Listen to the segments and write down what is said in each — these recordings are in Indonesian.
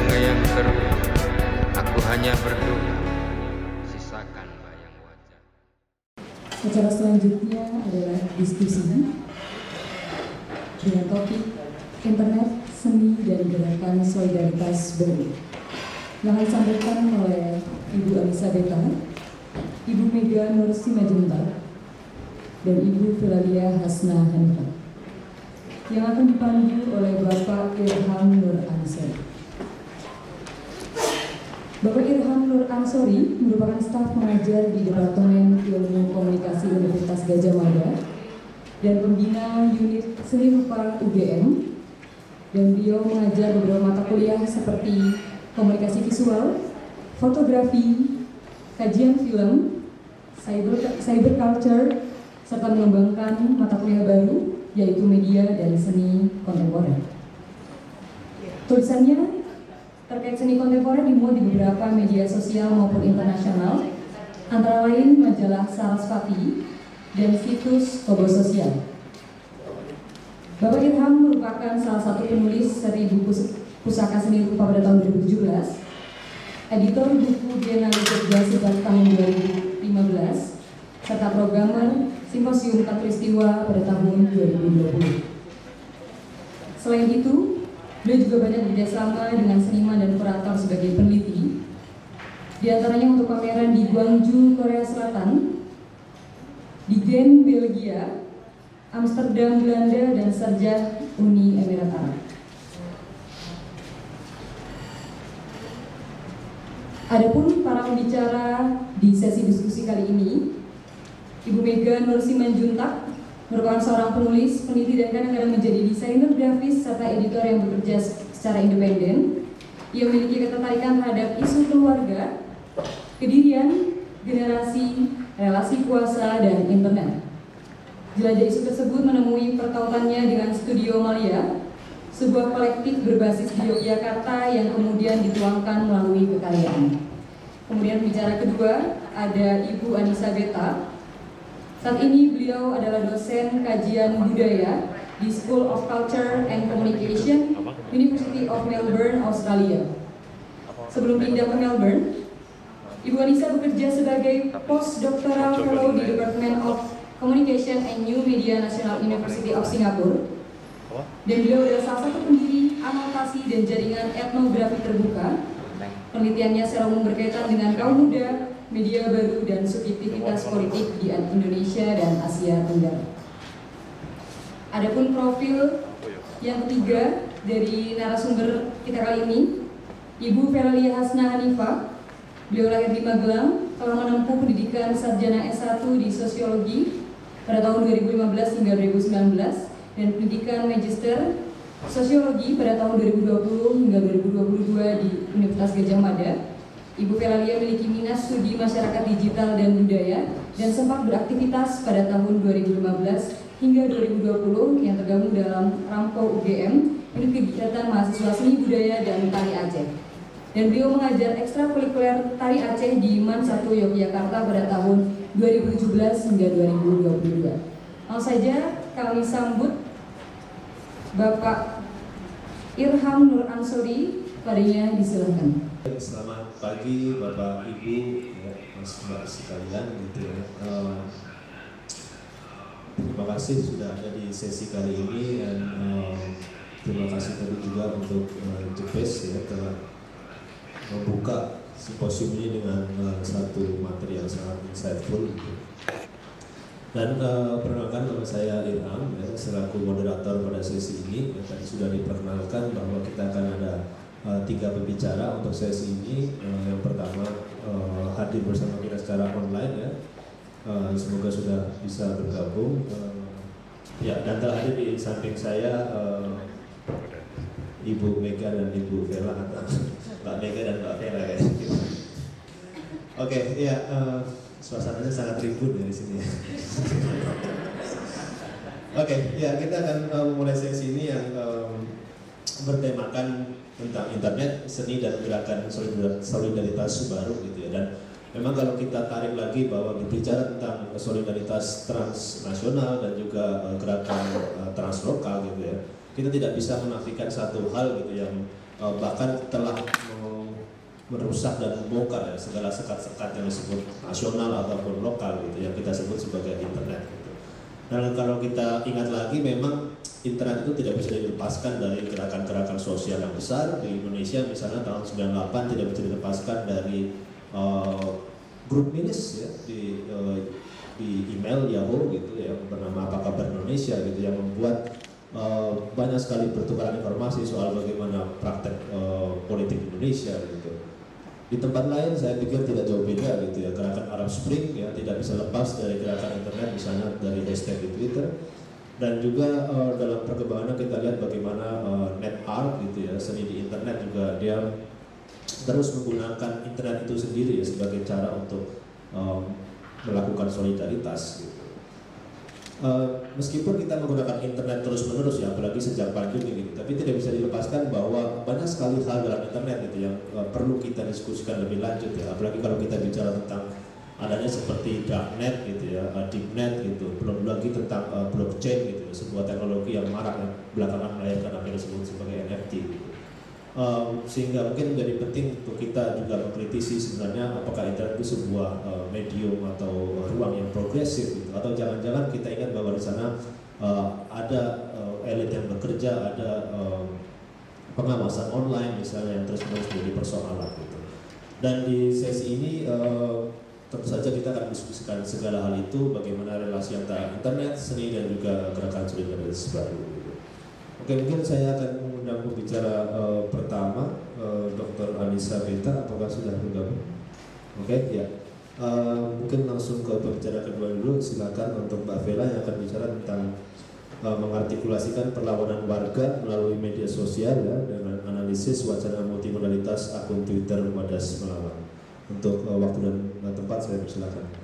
sungai yang keruh, aku hanya berdoa, sisakan bayang wajah. Acara selanjutnya adalah diskusi dengan topik internet, seni, dan gerakan solidaritas baru yang disampaikan oleh Ibu Anissa Beta, Ibu Mega Nur Simajuntak, dan Ibu Philalia Hasna Hanifah, yang akan dipandu oleh Bapak Irham Nur Ansori. Bapak Irham Nur Ansori merupakan staf pengajar di Departemen Ilmu Komunikasi Universitas Gadjah Mada dan pembina unit seni rupa UGM, dan beliau mengajar beberapa mata kuliah seperti komunikasi visual, fotografi, kajian film, cyber culture, serta mengembangkan mata kuliah baru yaitu media dan seni kontemporer. Tulisannya terkait seni kontemporer dimuat di beberapa media sosial maupun internasional, antara lain majalah Sarasvati dan situs Kobo Sosial. Bapak Irham merupakan salah satu penulis seri buku Pusaka Seni Rupa pada tahun 2017, editor buku Biennale Jogja sejak tahun 2015, serta programmer Simposium Katulistiwa pada tahun 2020. Selain itu, beliau juga banyak bekerjasama dengan seniman dan kurator sebagai peneliti, di antaranya untuk pameran di Gwangju, Korea Selatan, di Gent, Belgia, Amsterdam, Belanda, dan Sharjah, Uni Emirat Arab. Adapun para pembicara di sesi diskusi kali ini, Ibu Mega Nur Simajuntak merupakan seorang penulis, peneliti, dan kadang-kadang menjadi desainer grafis serta editor yang bekerja secara independen. Ia memiliki ketertarikan terhadap isu keluarga, kedirian, generasi, relasi kuasa, dan internet. Jelajah isu tersebut menemui pertautannya dengan Studio Malia, sebuah kolektif berbasis di Yogyakarta yang kemudian dituangkan melalui kekaryaan. Kemudian bicara kedua ada Ibu Anissa Beta. Saat ini beliau adalah dosen kajian budaya di School of Culture and Communication, University of Melbourne, Australia. Sebelum pindah ke Melbourne, Ibu Anissa bekerja sebagai postdoctoral fellow di Department of Communication and New Media National University of Singapore. Dan beliau adalah salah satu pendiri anotasi dan jaringan etnografi terbuka. Penelitiannya secara umum berkaitan dengan kaum muda, media baru, dan subjektivitas politik di Indonesia dan Asia Tenggara. Adapun profil yang ketiga dari narasumber kita kali ini, Ibu Philalia Hasna Hanifah. Beliau lahir di Magelang, telah menempuh pendidikan sarjana S1 di Sosiologi pada tahun 2015 hingga 2019 dan pendidikan Magister Sosiologi pada tahun 2020 hingga 2022 di Universitas Gadjah Mada. Ibu Philalia memiliki minat studi masyarakat digital dan budaya dan sempat beraktivitas pada tahun 2015 hingga 2020 yang tergabung dalam Ramko UGM, unit kegiatan mahasiswa seni budaya dan tari Aceh. Dan beliau mengajar ekstrakurikuler tari Aceh di MAN 1 Yogyakarta pada tahun 2017 hingga 2022. Langsung saja kami sambut Bapak Irham Nur Ansori, padanya disilakan. Selamat pagi Bapak Ibu, ya, Mas Mbak sekalian gitu ya. Terima kasih sudah ada di sesi kali ini dan terima kasih tadi juga untuk Jepes ya telah membuka simposium ini dengan satu materi yang sangat insightful gitu. Dan perkenalkan nama saya Irham ya, selaku moderator pada sesi ini ya, tadi sudah diperkenalkan bahwa kita akan ada 3 pembicara untuk sesi ini. Yang pertama hadir bersama kita secara online ya, semoga sudah bisa bergabung ya, dan telah hadir di samping saya Ibu Mega dan Ibu Vela atau Mbak Mega dan Mbak Vela ya. Oke, ya suasananya sangat ribut dari sini. Oke, ya kita akan memulai sesi ini yang bertemakan tentang internet, seni dan gerakan solidaritas baru gitu ya. Dan memang kalau kita tarik lagi bahwa berbicara tentang solidaritas transnasional dan juga gerakan translokal gitu ya, kita tidak bisa menafikan satu hal gitu yang bahkan telah merusak dan membongkar ya, segala sekat-sekat yang disebut nasional ataupun lokal gitu, yang kita sebut sebagai internet gitu. Dan kalau kita ingat lagi, memang internet itu tidak bisa dilepaskan dari gerakan-gerakan sosial yang besar di Indonesia. Misalnya tahun 98 tidak bisa dilepaskan dari grup minis ya, di email Yahoo gitu ya, bernama Apa Kabar Indonesia gitu, yang membuat banyak sekali pertukaran informasi soal bagaimana praktek politik Indonesia gitu. Di tempat lain saya pikir tidak jauh beda gitu ya, gerakan Arab Spring ya tidak bisa lepas dari gerakan internet, misalnya dari hashtag di Twitter. Dan juga dalam perkembangannya kita lihat bagaimana net art gitu ya, seni di internet juga dia terus menggunakan internet itu sendiri ya sebagai cara untuk melakukan solidaritas gitu. Meskipun kita menggunakan internet terus-menerus ya, apalagi sejak pandemi gitu, tapi tidak bisa dilepaskan bahwa banyak sekali hal dalam internet gitu yang perlu kita diskusikan lebih lanjut ya, apalagi kalau kita bicara tentang adanya seperti darknet gitu ya, deepnet gitu, belum lagi tentang blockchain gitu, sebuah teknologi yang marak yang belakangan melahirkan apa yang disebut sebagai NFT gitu. Sehingga mungkin menjadi penting untuk kita juga mengkritisi sebenarnya apakah internet itu sebuah medium atau ruang yang progresif gitu, atau jangan-jangan kita ingat bahwa di sana ada elit yang bekerja, ada pengawasan online misalnya yang terus-menerus menjadi persoalan gitu. Dan di sesi ini tentu saja kita akan diskusikan segala hal itu, bagaimana relasi antara internet, seni, dan juga gerakan solidaritas baru gitu. Oke, mungkin saya akan mengundang pembicara pertama, Dr. Anissa Beta, apakah sudah bergabung? Oke, ya. Mungkin langsung ke pembicara kedua dulu, silakan untuk Mbak Vela yang akan bicara tentang mengartikulasikan perlawanan warga melalui media sosial ya, dengan analisis wacana multimodalitas akun Twitter Wadas Melawan. Untuk waktu dan tempat saya persilakan.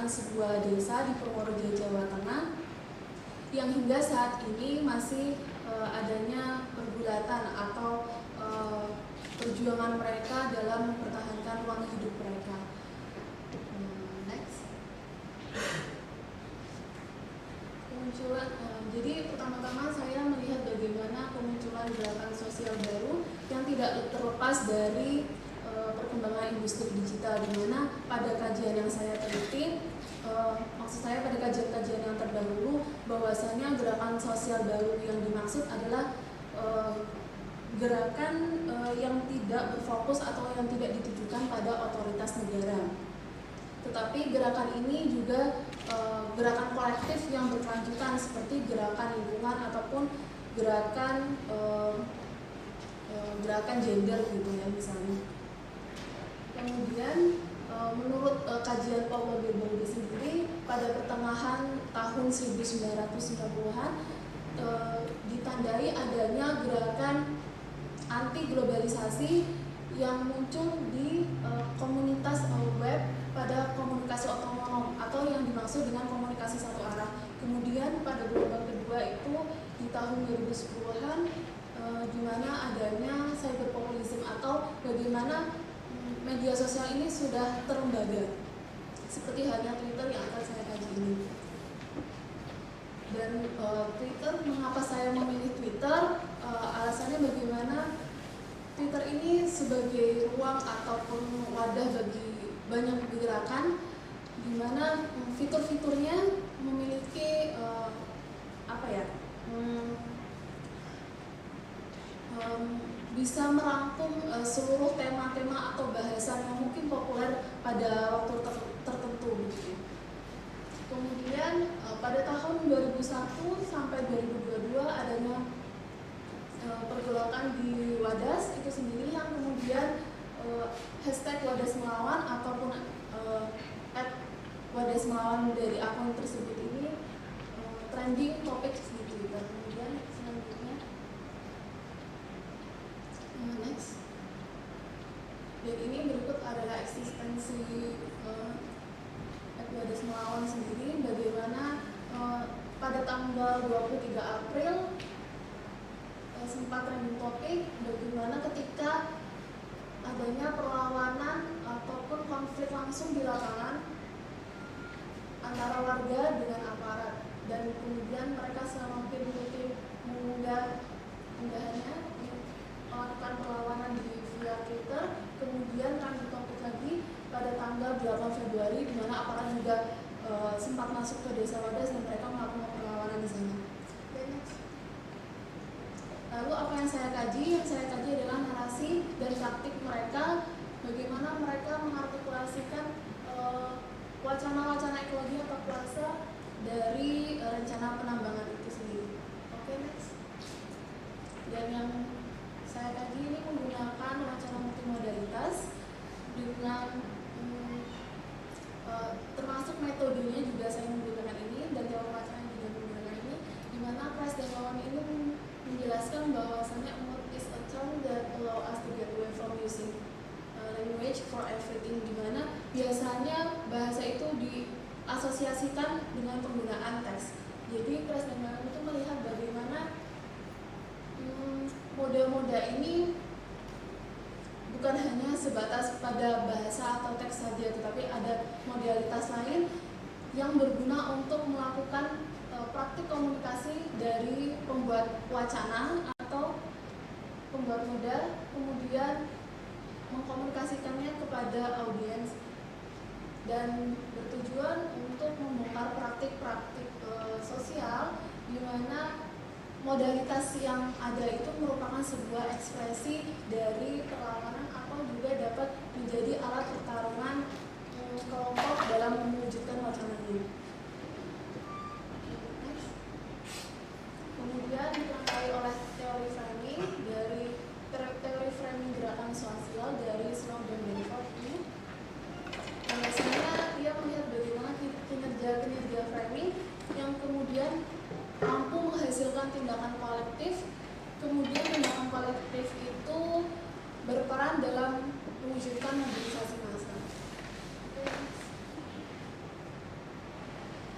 Sebuah desa di Purworejo, Jawa Tengah, yang hingga saat ini masih adanya pergulatan atau perjuangan mereka dalam mempertahankan ruang hidup mereka. Next. Kemunculan, jadi pertama-tama saya melihat bagaimana kemunculan gerakan sosial baru yang tidak terlepas dari perkembangan industri digital, di mana pada kajian yang saya teliti, maksud saya pada kajian-kajian yang terdahulu, bahwasanya gerakan sosial baru yang dimaksud adalah gerakan yang tidak berfokus atau yang tidak ditujukan pada otoritas negara. Tetapi gerakan ini juga gerakan kolektif yang berkelanjutan, seperti gerakan lingkungan ataupun gerakan gender gitu ya misalnya. Kemudian menurut kajian Paulo Bebaude sendiri, pada pertengahan tahun 1990-an ditandai adanya gerakan anti globalisasi yang muncul di komunitas web pada komunikasi otonom atau yang dimaksud dengan komunikasi satu arah. Kemudian pada gelombang kedua itu di tahun 2010-an di mana adanya cyberpopulism atau bagaimana media sosial ini sudah terlembaga, seperti halnya Twitter yang akan saya kaji ini. Dan Twitter, mengapa saya memilih Twitter? Alasannya bagaimana Twitter ini sebagai ruang ataupun wadah bagi banyak gerakan, di mana fitur-fiturnya memiliki bisa merangkum seluruh tema-tema atau bahasan yang mungkin populer pada waktu tertentu begitu. Kemudian pada tahun 2001 sampai 2022 adanya pergolakan di Wadas itu sendiri yang kemudian hashtag Wadas Melawan ataupun Wadas Melawan dari akun tersebut ini trending topik di Twitter. Kemudian selanjutnya next. Dan ini berikut adalah eksistensi Aguades Melawan sendiri, bagaimana pada tanggal 23 April sempat trending topik bagaimana ketika adanya perlawanan ataupun konflik langsung di lapangan antara warga dengan aparat, dan kemudian mereka selama mengikuti unggahannya melakukan perlawanan di via Twitter. Kemudian trending topik lagi pada tanggal 8 Februari di mana aparat juga sempat masuk ke Desa Wadas dan mereka melakukan perlawanan di sana. Lalu apa yang saya kaji? Yang saya kaji adalah narasi dan taktik mereka, bagaimana mereka mengartikulasikan wacana-wacana ekologi atau kuasa dari rencana penambangan itu sendiri. Oke, next. Dan yang saya kaji ini menggunakan wacana multimodalitas dengan termasuk metodenya juga saya menggunakan ini, dan teori wacananya juga menggunakan ini, di mana Price dan Lawan ini menjelaskan bahwasannya mood is a term that allow us to get away from using language for everything, di mana biasanya bahasa itu diasosiasikan dengan penggunaan teks. Jadi Price dan Lawan itu melihat bagaimana moda-moda ini bukan hanya sebatas pada bahasa atau teks saja, tetapi ada modalitas lain yang berguna untuk melakukan praktik komunikasi dari pembuat wacana atau pembuat moda, kemudian mengkomunikasikannya kepada audiens, dan bertujuan untuk membongkar praktik-praktik sosial di mana modalitas yang ada itu merupakan sebuah ekspresi dari perlawanan atau juga dapat menjadi alat pertarungan kelompok dalam mewujudkan wacana ini. Kemudian ditangkai oleh teori framing dari teori framing gerakan sosial dari Sloan dan Benford ini. Biasanya dia melihat bagaimana kinerja framing yang kemudian mampu menghasilkan tindakan kolektif, kemudian tindakan kolektif itu berperan dalam mewujudkan mobilisasi massa.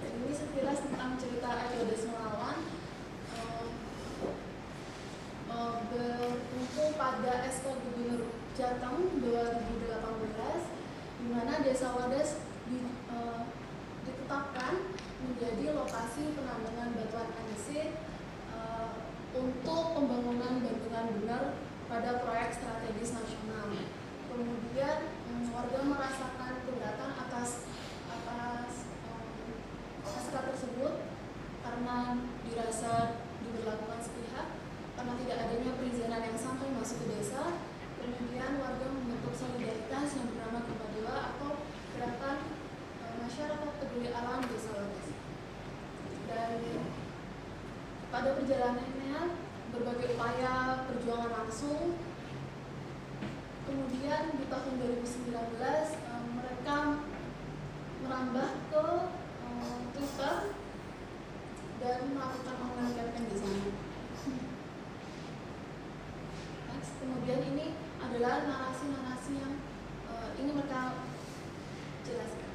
Dan ini sekilas tentang cerita Aguades Melawan. Bertumpu pada SK Gubernur Jateng 2018, di mana Desa Wadas ditetapkan menjadi lokasi penambangan batuan andesit untuk pembangunan bendungan bener pada proyek strategis nasional. Kemudian warga merasakan keberatan atas SK tersebut karena dirasa diberlakukan sepihak, karena tidak adanya perizinan yang sampai masuk ke desa. Kemudian warga membentuk solidaritas yang bernama Kepadewa atau Gerakan Masyarakat Peduli Alam Desa Wadas. Dan pada perjalanannya berbagai upaya perjuangan langsung. Kemudian di tahun 2019 mereka merambah ke Twitter dan melakukan online campaign di sana. Kemudian ini adalah narasi-narasi yang ini mereka jelaskan.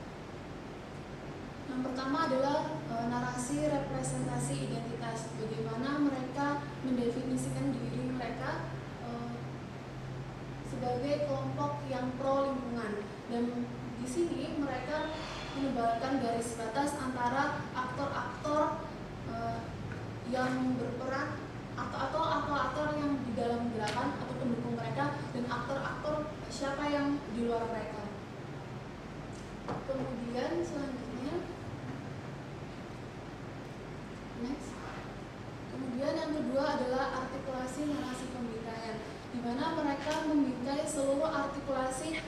Yang pertama adalah narasi representasi identitas, bagaimana mereka mendefinisikan diri mereka sebagai kelompok yang pro lingkungan, dan di sini mereka menebalkan garis batas antara aktor-aktor yang berperan atau aktor-aktor yang di dalam gerakan atau pendukung mereka, dan aktor-aktor siapa yang di luar mereka. Kemudian selanjutnya, next. Kemudian yang kedua adalah artikulasi narasi pembingkaian, di mana mereka membingkai seluruh artikulasi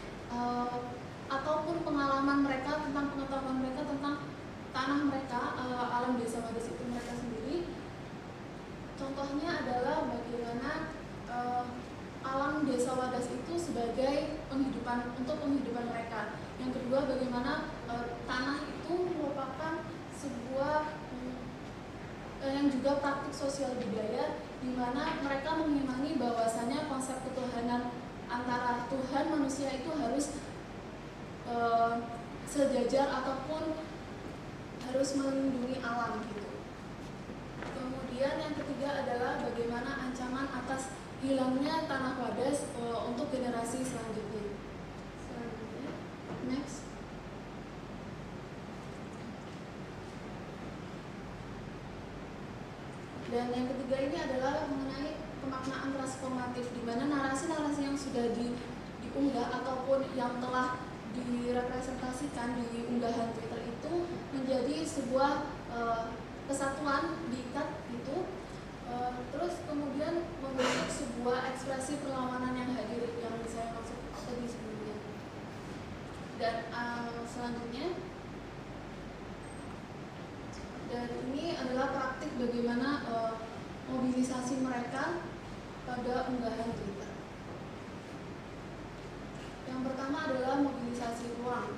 ataupun pengalaman mereka tentang pengetahuan mereka tentang tanah mereka, alam Desa Wadas itu mereka sendiri. Contohnya adalah bagaimana alam Desa Wadas itu sebagai untuk penghidupan mereka. Yang kedua, bagaimana tanah itu merupakan sebuah yang juga praktik sosial budaya, di mana mereka mengimani bahwasanya konsep ketuhanan antara kepatuhan manusia itu harus sejajar ataupun harus melindungi alam gitu. Kemudian yang ketiga adalah bagaimana ancaman atas hilangnya tanah wadas untuk generasi selanjutnya. Next. Dan yang ketiga ini adalah mengenai pemaknaan transformatif, di mana narasi-narasi yang sudah diunggah ataupun yang telah direpresentasikan di unggahan Twitter itu menjadi sebuah kesatuan diikat gitu, terus kemudian membentuk sebuah ekspresi perlawanan yang hadir yang saya maksud tadi sebelumnya. Dan selanjutnya, dan ini adalah praktik bagaimana mobilisasi mereka pada unggahan Twitter. Yang pertama adalah mobilisasi ruang,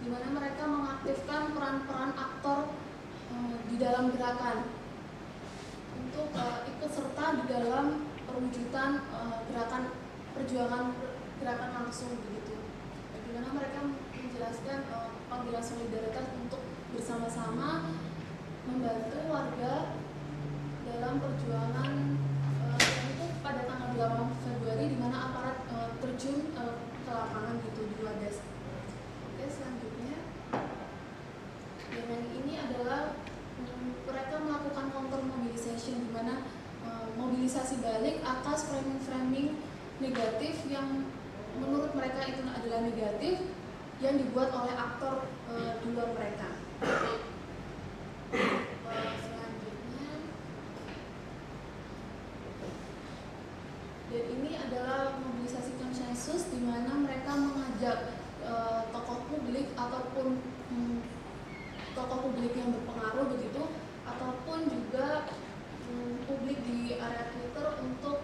di mana mereka mengaktifkan peran-peran aktor di dalam gerakan untuk ikut serta di dalam perwujudan gerakan perjuangan gerakan langsung begitu. Di mana mereka menjelaskan panggilan solidaritas untuk bersama-sama membantu warga dalam perjuangan itu pada tanggal 8 Februari di mana aparat terjun ke lapangan gitu di Wadas. Oke, selanjutnya yang ini adalah mereka melakukan counter mobilization, di mana mobilisasi balik atas framing-framing negatif yang menurut mereka itu adalah negatif yang dibuat oleh aktor di luar mereka. Selanjutnya, dan ini adalah mobilisasi konsensus di mana mereka mengajak tokoh publik ataupun tokoh publik yang berpengaruh begitu, ataupun juga publik di area Twitter untuk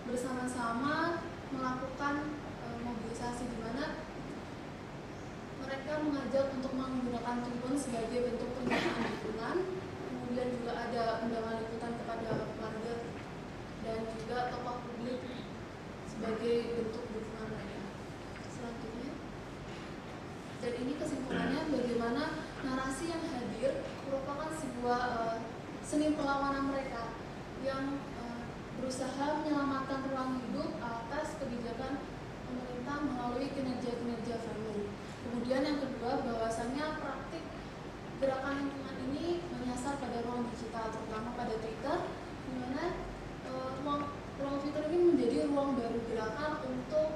bersama-sama melakukan mobilisasi, di mana mereka mengajak untuk menggunakan tribun sebagai bentuk pernyataan dukungan, kemudian juga ada undangan liputan kepada warga dan juga tokoh publik sebagai bentuk dukungan mereka. Selanjutnya, dan ini kesimpulannya bagaimana narasi yang hadir merupakan sebuah seni perlawanan mereka yang berusaha menyelamatkan ruang hidup atas kebijakan pemerintah melalui kinerja-kinerja framing. Kemudian yang kedua, bahwasannya praktik gerakan lingkungan ini menyasar pada ruang digital, terutama pada Twitter, di mana ruang Twitter ini menjadi ruang baru gerakan untuk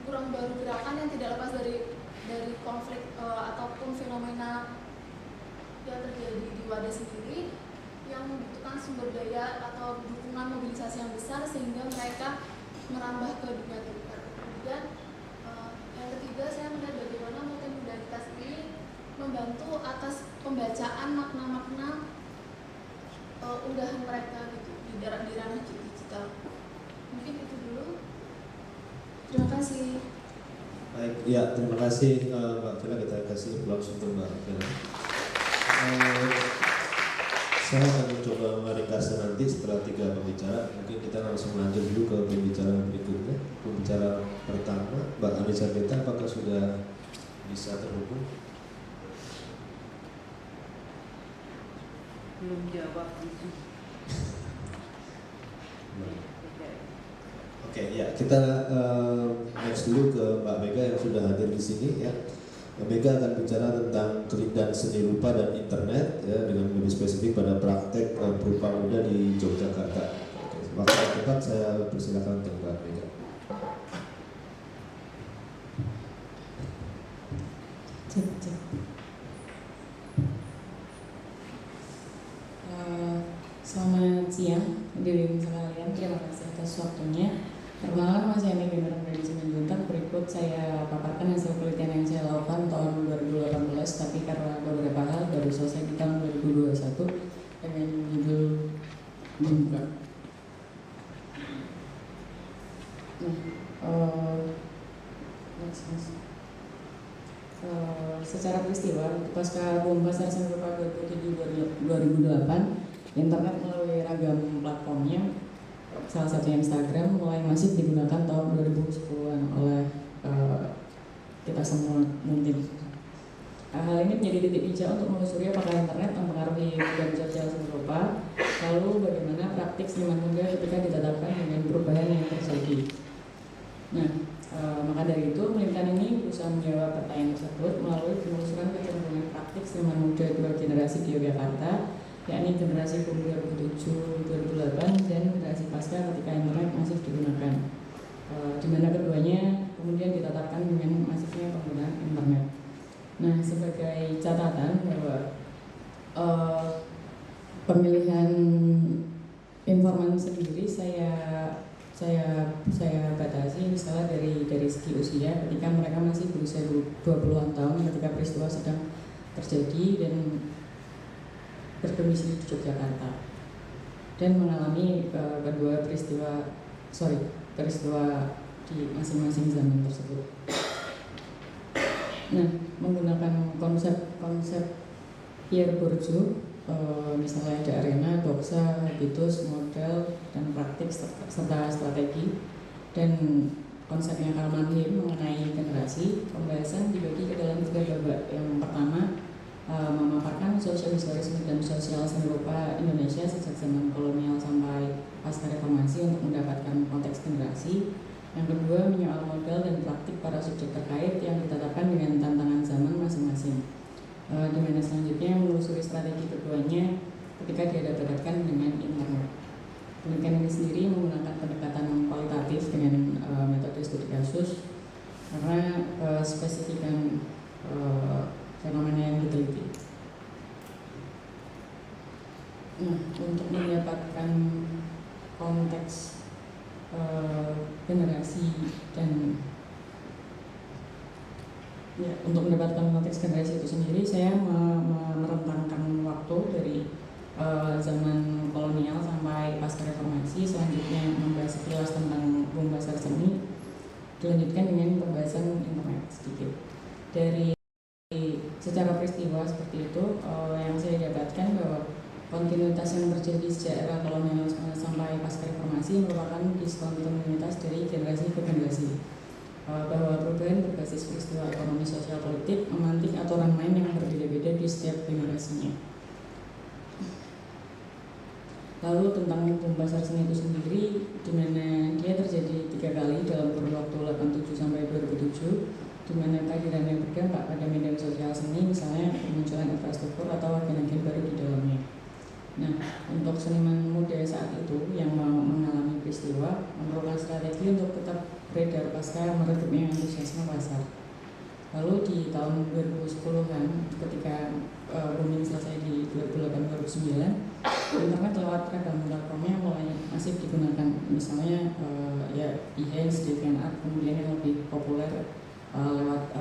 ruang baru gerakan yang tidak lepas dari konflik ataupun fenomena yang terjadi di Wadas sendiri, yang membutuhkan sumber daya atau dukungan mobilisasi yang besar sehingga mereka merambah ke dunia Twitter. Kemudian yang ketiga, saya melihat bagaimana multimodalitas ini membantu atas pembacaan makna-makna unggahan mereka gitu di ranah digital. Mungkin itu dulu. Terima kasih. Baik, ya terima kasih Mbak Vela, kita kasih langsung ke Mbak Vela. Saya akan mencoba meringkasnya nanti setelah 3 pembicara. Mungkin kita langsung lanjut dulu ke pembicara berikutnya. Pembicara pertama, Mbak Anissa Beta, apakah sudah bisa terhubung? Belum jawab itu. Oke, ya kita next dulu ke Mbak Mega yang sudah hadir di sini ya. Mbak Mega akan bicara tentang kerindan seni rupa dan internet ya, dengan lebih spesifik pada praktek berupa muda di Yogyakarta. Oke, waktu yang tepat saya persilakan untuk Mbak Mega. Selamat siang, Dewi sekalian. Terima kasih atas waktunya. Perkenalkan, saya Mega dari Simanjuntak. Berikut saya paparkan hasil penelitian yang saya lakukan tahun 2018, tapi karena beberapa hal baru selesai di tahun 2021 dengan judul membuka. Secara peristiwa, pasca bom Pasar Seni Rupa 27 2008, internet melalui ragam platformnya salah satunya Instagram mulai masif digunakan tahun 2010-an oleh kita semua mungkin. Hal ini menjadi titik bijak untuk menelusuri apakah internet mempengaruhi budaya sosial seni rupa, lalu bagaimana praktik seniman muda ketika ditetapkan dengan perubahan yang terjadi. Nah, maka dari itu penelitian ini berusaha menjawab pertanyaan tersebut melalui penelusuran kecenderungan praktik seniman muda dua generasi di Yogyakarta, yakni generasi boom 2007-2008 dan generasi pasca ketika internet masif digunakan, di mana keduanya kemudian ditetapkan dengan masifnya penggunaan internet. Nah, sebagai catatan bahwa pemilihan informan sendiri saya batasi misalnya dari segi usia ketika mereka masih berusia 20-an tahun ketika peristiwa sedang terjadi dan berdomisili di Yogyakarta dan mengalami kedua peristiwa di masing-masing zaman tersebut. Nah, menggunakan konsep Pierre Bourdieu, misalnya ada arena, doxa, habitus, model, dan praktik serta strategi, dan konsepnya Karl Mannheim mengenai generasi. Pembahasan dibagi ke dalam 3 babak. Yang pertama, memaparkan sosial historisme dan sosial seni rupa Indonesia sejak zaman kolonial sampai pasca reformasi untuk mendapatkan konteks generasi. Yang kedua, menyoal model dan praktik para subjek terkait yang ditetapkan dengan tantangan zaman masing-masing. Di mana selanjutnya menelusuri strategi keduanya ketika dihadap-hadapkan dengan internet. Penelitian ini sendiri menggunakan pendekatan kualitatif dengan metode studi kasus karena spesifikan fenomena yang diteliti. Nah, untuk mendapatkan konteks generasi dan ya, untuk mendapatkan konteks generasi itu sendiri saya merentangkan waktu dari zaman kolonial sampai pasca reformasi, selanjutnya membahas sekilas tentang boom pasar seni, dilanjutkan dengan pembahasan internet sedikit. Dari secara peristiwa seperti itu yang saya dapatkan bahwa kontinuitas yang terjadi sejak era kolonial sampai pasca reformasi merupakan diskontinuitas dari generasi ke generasi, bahwa perubahan berbasis peristiwa ekonomi sosial politik memantik aturan main yang berbeda-beda di setiap generasinya. Lalu tentang boom pasar seni itu sendiri, di mana dia terjadi 3 kali dalam kurun waktu 87 sampai 2007, di mana kehadirannya berdampak pada media sosial seni, misalnya kemunculan infrastruktur atau agen-agen baru di dalamnya. Nah, untuk seniman muda saat itu yang mengalami peristiwa memerlukan strategi untuk tetap beredar pasca meredupnya antusiasme pasar. Lalu di tahun 2010-an ketika booming selesai di 2008-2009, internet lewat ragam platformnya mulai masif digunakan, misalnya ya Behance, DeviantArt, kemudian yang lebih populer lewat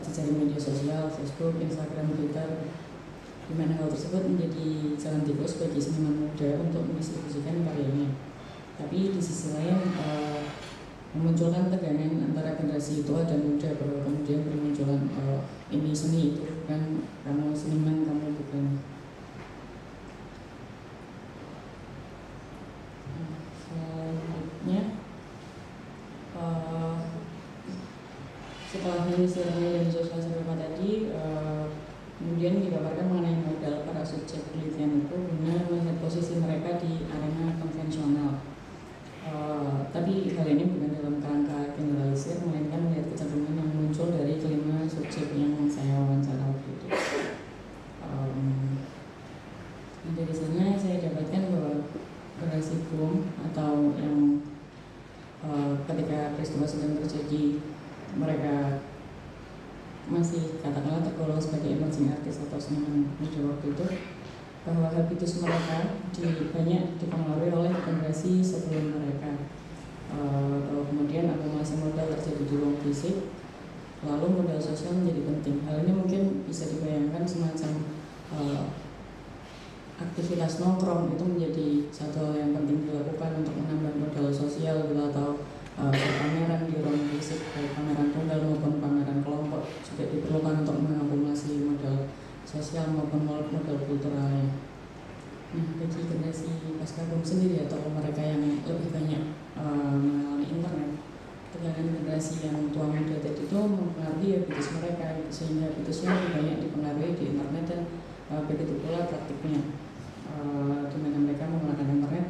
jejaring media sosial, Facebook, Instagram, Twitter, di mana hal tersebut menjadi jalan tikus bagi seniman muda untuk mendistribusikan karyanya. Tapi di sisi lain memunculkan tegangan antara generasi tua dan muda, bahwa kemudian bermunculan ini seni itu bukan, kamu seniman, kamu bukan. Selanjutnya setelah menyisirnya dan sosial serupa tadi, kemudian dipaparkan mengenai modal para subjek penelitian itu guna melihat posisi mereka di arena konvensional. Tapi hal ini bukan dalam kerangka generalisir, melainkan melihat kecenderungan yang muncul dari kelima subjek yang saya wawancara waktu itu. Dari sana saya dapatkan bahwa generasi boom atau yang ketika peristiwa sedang terjadi mereka masih katakanlah tergolong sebagai emerging artist atau seniman muda waktu itu, bahwa habitus mereka banyak dipengaruhi oleh generasi sebelum mereka. Bahwa kemudian akumulasi modal terjadi di ruang fisik, lalu modal sosial menjadi penting. Hal ini mungkin bisa dibayangkan semacam aktivitas nongkrong itu menjadi satu hal yang penting dilakukan untuk menambah modal sosial gitu, atau pameran di ruang fisik, baik pameran tunggal maupun pameran kelompok juga diperlukan untuk mengakumulasi modal sosial maupun modal kulturalnya. Nah, bagi generasi pasca boom sendiri atau mereka yang lebih sehingga habitusnya lebih banyak dipengaruhi di internet dan begitu pula praktiknya, di mana mereka menggunakan internet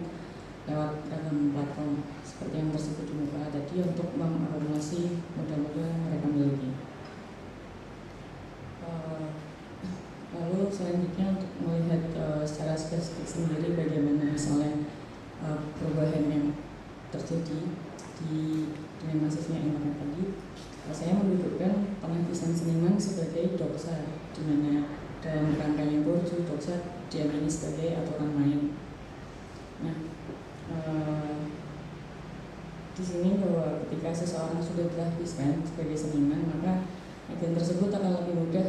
lewat ragam platform seperti yang tersebut di muka tadi untuk mengakumulasi modal-modal yang mereka miliki. Lalu selanjutnya untuk melihat secara spesifik sendiri bagaimana misalnya perubahan yang terjadi dengan masifnya internet tadi, saya mendudukkan penghabisan seniman sebagai doksa, di mana dalam rangkaian borju doksa diamini sebagai aturan main. Nah, di sini bahwa ketika seseorang sudah terhabiskan sebagai seniman, maka agen tersebut akan lebih mudah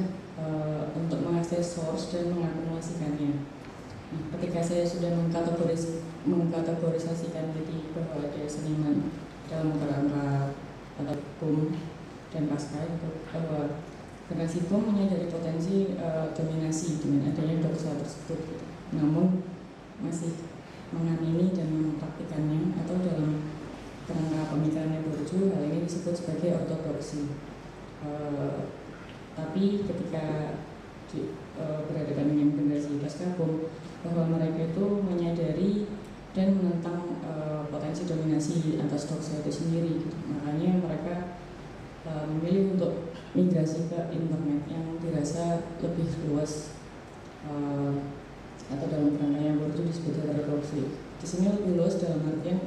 untuk mengakses source dan mengakumulasikannya. Nah, ketika saya sudah mengkategorisasikan jadi bahwa ada seniman dalam kerangka atau boom dan pasca itu, bahwa generasi boom menyadari potensi dominasi dengan adanya doksa tersebut, namun masih mengamini dan mempraktikannya atau dalam kerangka pemikirannya borju, hal ini disebut sebagai ortodoksi. Tapi ketika berhadapan dengan generasi pasca boom, bahwa mereka itu menyadari dan menentang potensi dominasi atas doksa itu sendiri, makanya mereka memilih untuk migrasi ke internet yang dirasa lebih luas, atau dalam kerangka yang borju disebut heterodoksi. Di sini lebih luas dalam artian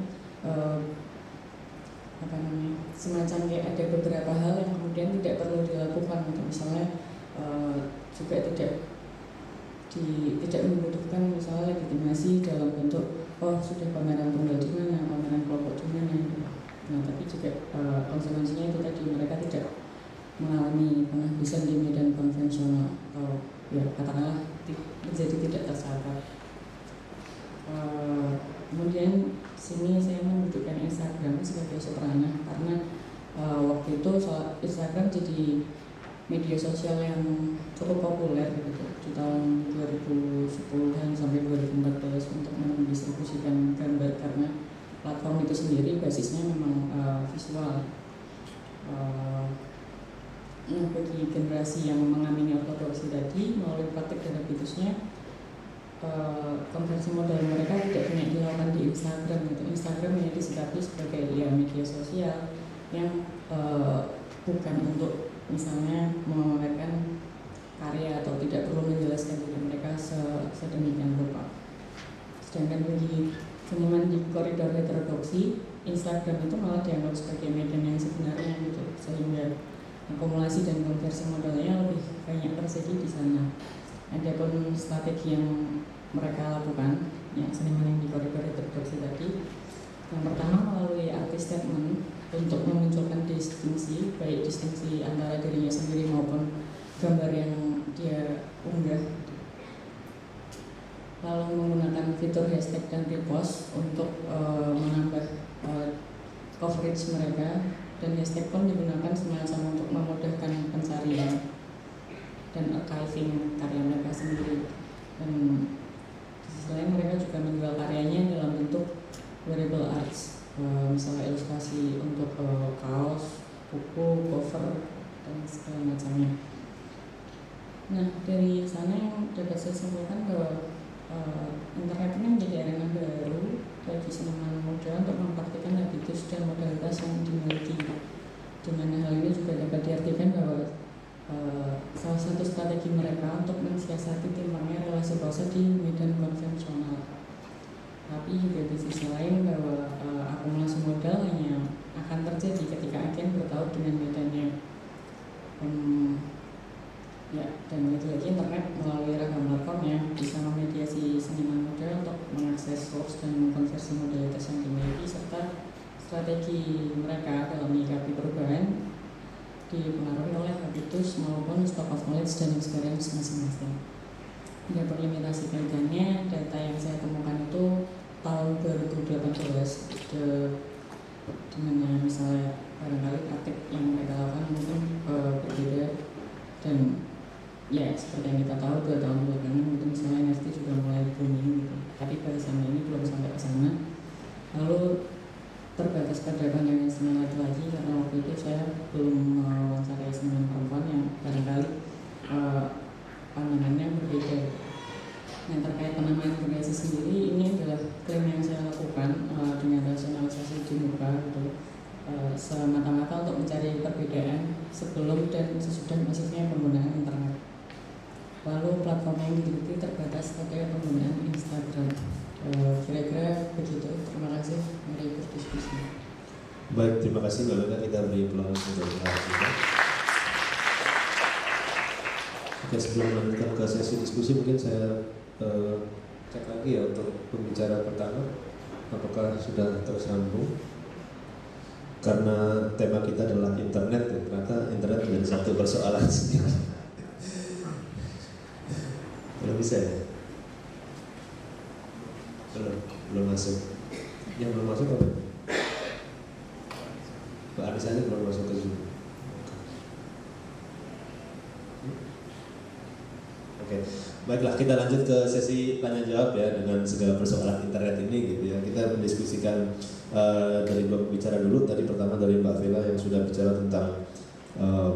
semacam kayak ada beberapa hal yang kemudian tidak perlu dilakukan, misalnya juga tidak membutuhkan misalnya legitimasi dalam bentuk sudah pameran tunggal di mana, pameran kelompok di mana. Nah, tapi juga konsekuensinya itu tadi, mereka tidak mengalami penghabisan di medan konvensional atau ya katakanlah menjadi tidak tersangka. Kemudian sini saya mendudukkan Instagram sebagai soprana karena waktu itu Instagram jadi media sosial yang cukup populer gitu di tahun 2010-an sampai 2014 untuk mendistribusikan gambar, karena platform itu sendiri basisnya memang visual. Nah, bagi generasi yang mengamini ortodoksi tadi melalui praktik dan habitusnya, konversi modal mereka tidak banyak dilakukan di Instagram gitu. Instagram hanya disikapi sebagai media sosial yang bukan untuk misalnya memamerkan karya atau tidak perlu menjelaskan diri mereka sedemikian rupa. Sedangkan bagi seniman di koridor heterodoksi, Instagram itu malah dianggap sebagai media yang sebenarnya gitu, sehingga akumulasi dan konversi modalnya lebih banyak terjadi di sana. Adapun strategi yang mereka lakukan, yang seniman yang di koridor heterodoksi tadi, yang pertama melalui artist statement untuk memunculkan distingsi, baik distingsi antara dirinya sendiri maupun gambar yang dia unggah, lalu menggunakan fitur hashtag dan repost untuk menambah coverage mereka, dan hashtag pun digunakan semacam untuk memudahkan pencarian dan archiving karya mereka sendiri. Dan di sisi lain mereka juga menjual karyanya dalam bentuk wearable arts, misalnya ilustrasi untuk kaos, buku, cover, dan segala macamnya. Nah, dari sana yang dapat saya simpulkan bahwa internet ini menjadi arena baru bagi seniman muda untuk mempraktikkan habitus dan modalitas yang dimiliki, di mana hal ini juga dapat diartikan bahwa salah satu strategi mereka untuk mensiasati timbangnya relasi kuasa di medan konvensional. Tapi juga di sisi lain bahwa akumulasi modal hanya akan terjadi ketika agen bertaut dengan medannya. Dan itu lagi internet melalui ragam platformnya bisa memediasi seniman muda untuk mengakses source dan mengkonversi modalitas yang dimiliki, serta strategi mereka dalam menyikapi perubahan dipengaruhi oleh habitus maupun stock of knowledge dan experience masing-masing. Ada limitasi kaitannya, data yang saya temukan itu tahun 2018, di mana misalnya barangkali praktik yang mereka lakukan mungkin berbeda, dan ya seperti yang kita tahu 2 tahun belakangan mungkin misalnya NFT juga mulai booming gitu, tapi pada zaman ini belum sampai ke sana. Lalu terbatas pada pandangan seniman laki-laki karena waktu itu saya belum mewawancarai seniman perempuan yang barangkali pandangannya berbeda. Yang terkait penamaan bergaya sendiri, ini adalah klaim yang saya lakukan dengan rasionalisasi di muka gitu, semata-mata untuk mencari perbedaan sebelum dan sesudah masifnya penggunaan internet. Lalu platform yang diteliti terbatas pada penggunaan Instagram. Kira-kira begitu. Terima kasih. Mari berdiskusi. Baik, terima kasih Mbak Lena. Kita beri aplaus untuk kita. Oke, sebelum melanjutkan ke sesi diskusi, mungkin saya cek lagi ya untuk pembicara pertama, apakah sudah tersambung? Karena tema kita adalah internet, ya. Ternyata internet menjadi satu persoalan sendiri. Belum bisa ya? Belum masuk. Yang belum masuk apa? Pak Anies aja belum masuk ke Zoom. Oke, baiklah, kita lanjut ke sesi tanya jawab ya, dengan segala persoalan internet ini gitu ya. Kita mendiskusikan dari dua pembicara dulu. Tadi pertama dari Mbak Vela yang sudah bicara tentang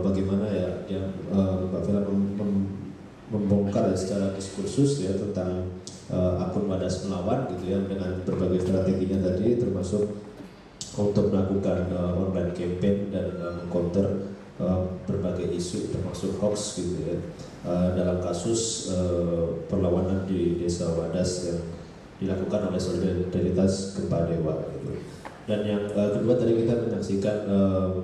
bagaimana ya Mbak Vela membongkar ya, secara diskursus ya tentang akun Wadas Melawan gitu ya, dengan berbagai strateginya tadi, termasuk untuk melakukan online campaign dan mengcounter berbagai isu termasuk hoax gitu ya, dalam kasus perlawanan di Desa Wadas yang dilakukan oleh Solidaritas Gempa Dewa gitu. Dan yang kedua tadi kita menyaksikan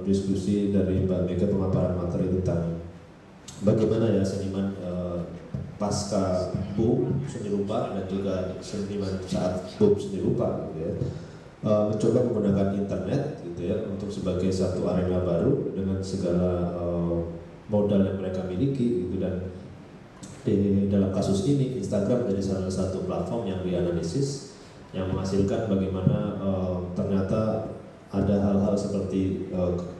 diskusi dari Mbak Mega, pemaparan materi tentang bagaimana ya seniman pasca boom seni rupa dan juga seniman saat boom seni rupa gitu ya, mencoba menggunakan internet gitu ya untuk sebagai satu arena baru dengan segala modal yang mereka miliki gitu. Dan di dalam kasus ini Instagram menjadi salah satu platform yang dianalisis, yang menghasilkan bagaimana ternyata ada hal-hal seperti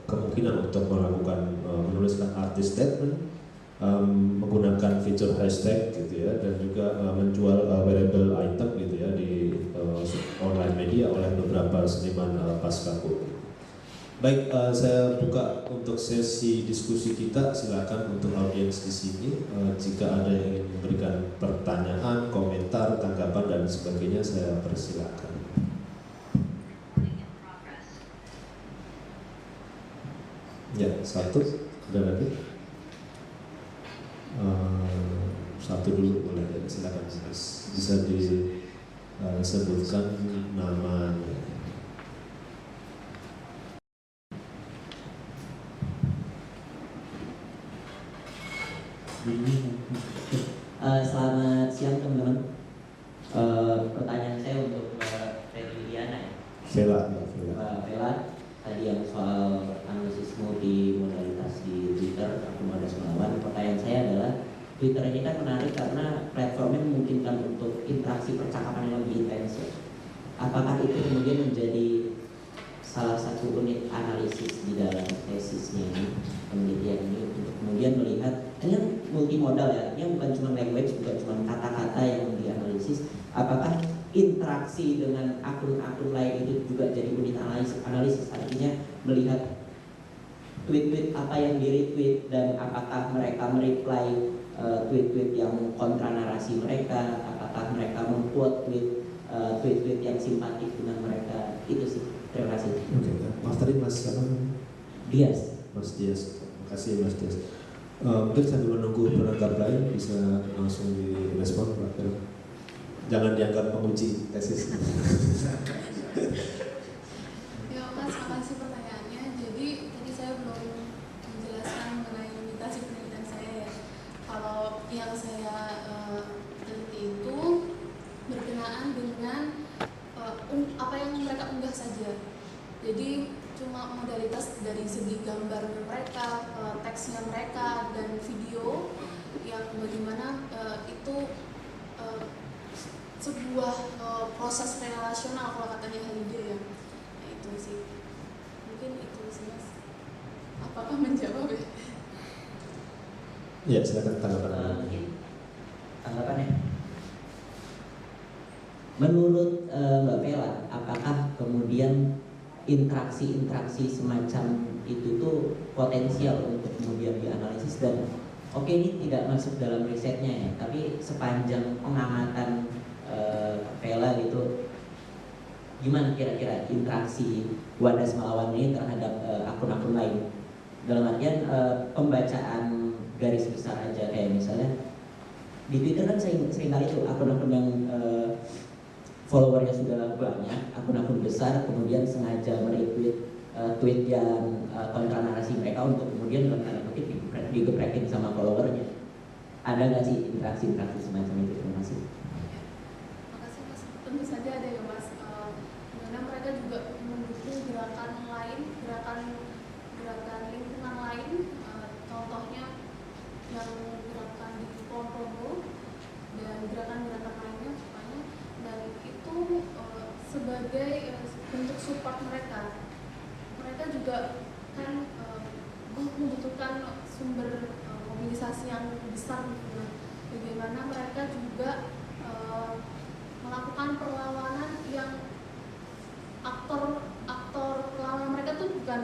kemungkinan untuk melakukan menuliskan artist statement, menggunakan fitur hashtag gitu ya, dan juga menjual wearable item gitu ya di online media oleh beberapa seniman pasca boom. Baik, saya buka untuk sesi diskusi kita. Silakan untuk audiens di sini, jika ada yang ingin memberikan pertanyaan, komentar, tanggapan dan sebagainya, saya persilakan. Ya, satu, ada lagi. Satu dulu boleh ya, silakan bisa disebutkan namanya. Selamat siang teman-teman. Pertanyaan saya untuk Mbak Feliana. Vela, tadi yang soal analisis multimodalitas di Twitter, akun Wadas Melawan. Pertanyaan saya adalah, Twitter ini kan menarik karena platformnya memungkinkan untuk interaksi percakapan yang lebih intens. Apakah itu kemudian menjadi salah satu unit analisis di dalam tesisnya ini, penelitian ini, untuk kemudian melihat, ini kan multimodal ya, ini bukan cuma language, bukan cuma kata-kata yang dianalisis, apakah interaksi dengan akun-akun lain itu juga jadi unit analisis, artinya melihat tweet-tweet apa yang di-retweet dan apakah mereka mereply tweet-tweet yang kontra narasi mereka, apakah mereka memquote tweet-tweet yang simpatik dengan mereka. Itu sih. Terima kasih. Oke, Mas tadi Mas siapa? Dias. Mas Dias. Terima kasih Mas Dias. Mungkin sambil menunggu penanggap lain bisa langsung direspon Pak. Jangan dianggap penguji tesis. Ya Mas, makasih pertanyaannya. Jadi tadi saya belum menjelaskan mengenai limitasi penelitian saya ya. Kalau yang saya teliti itu berkenaan dengan apa yang mereka unggah saja. Jadi cuma modalitas dari segi gambar mereka, teksnya mereka, dan video yang bagaimana itu sebuah proses relasional kalau katanya Halide ya. Nah itu sih, mungkin itu sih Mas. Apakah menjawab ya? Ya, silakan tanggapan. Mungkin tanggapannya. Menurut Mbak Vela, apakah kemudian interaksi semacam itu tuh potensial untuk kemudian dianalisis dan oke, ini tidak masuk dalam risetnya ya, tapi sepanjang pengamatan Vela gitu, gimana kira-kira interaksi Wadas melawan ini terhadap akun-akun lain? Dalam artian pembacaan garis besar aja, kayak misalnya di Twitter kan seringkali tuh akun-akun yang followernya sudah banyak, akun-akun besar kemudian sengaja meretweet tweet yang kontra narasi mereka untuk kemudian dalam tanda kutip digeprekin sama followernya. Ada nggak sih interaksi semacam itu? Terima kasih. Makasih Mas. Tentu saja ada ya Mas. Karena mereka juga mendukung gerakan lain, gerakan lingkungan lain. Contohnya yang gerakan di Ponorogo dan gerakan-gerakan lainnya supaya dan itu sebagai bentuk support mereka. Mereka juga kan membutuhkan sumber mobilisasi yang besar gitu. Bagaimana mereka juga melakukan perlawanan yang aktor perlawanan mereka tuh bukan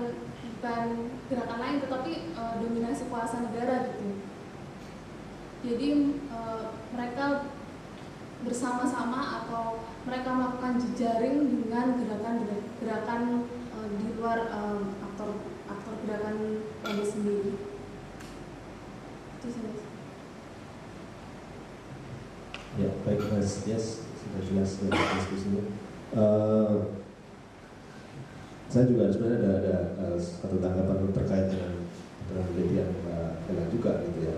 gerakan lain tetapi dominasi kuasa negara gitu. Jadi mereka bersama-sama atau mereka melakukan jejaring dengan gerakan di luar aktor gerakan itu sendiri. Itu sih Mas. Ya, baik Mas Dias, sudah jelas diskusinya. Saya juga sebenarnya ada satu tanggapan terkait dengan penelitian Mbak Vela juga gitu ya.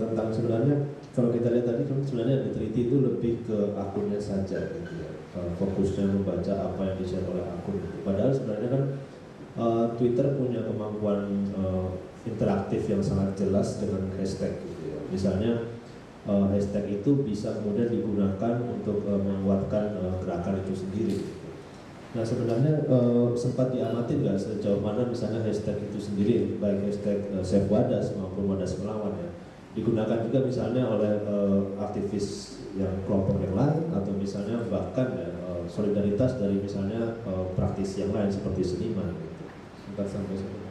Tentang sebenarnya kalau kita lihat tadi sebenarnya yang diteliti itu lebih ke akunnya saja gitu ya. Fokusnya membaca apa yang di-share oleh akun gitu. Padahal sebenarnya kan Twitter punya kemampuan interaktif yang sangat jelas dengan hashtag gitu ya. Misalnya hashtag itu bisa kemudian digunakan untuk menguatkan gerakan itu sendiri. Nah sebenarnya sempat diamati nggak sejauh mana misalnya hashtag itu sendiri, baik hashtag Save Wadas maupun Wadas Melawan ya, digunakan juga misalnya oleh aktivis yang kelompok yang lain atau misalnya bahkan ya, solidaritas dari misalnya praktisi yang lain seperti seniman gitu. Sempat sampai sana.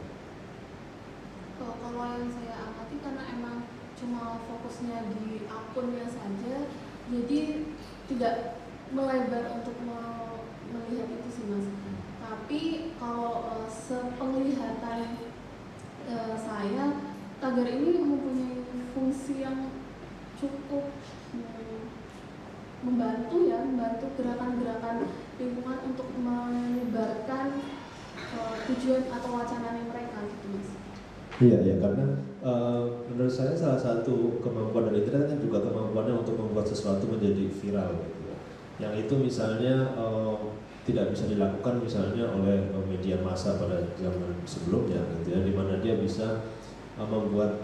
Kalau yang saya amati karena emang cuma fokusnya di akunnya saja, jadi tidak melebar untuk melihat itu sih Mas. Tapi kalau sepenglihatan saya, tagar ini mempunyai fungsi yang cukup membantu gerakan-gerakan lingkungan untuk menyebarkan tujuan atau wacananya mereka gitu Mas. Iya karena menurut saya salah satu kemampuan dari internet kan juga kemampuannya untuk membuat sesuatu menjadi viral gitu ya. Yang itu misalnya tidak bisa dilakukan misalnya oleh media massa pada zaman sebelumnya gitu ya, di mana dia bisa membuat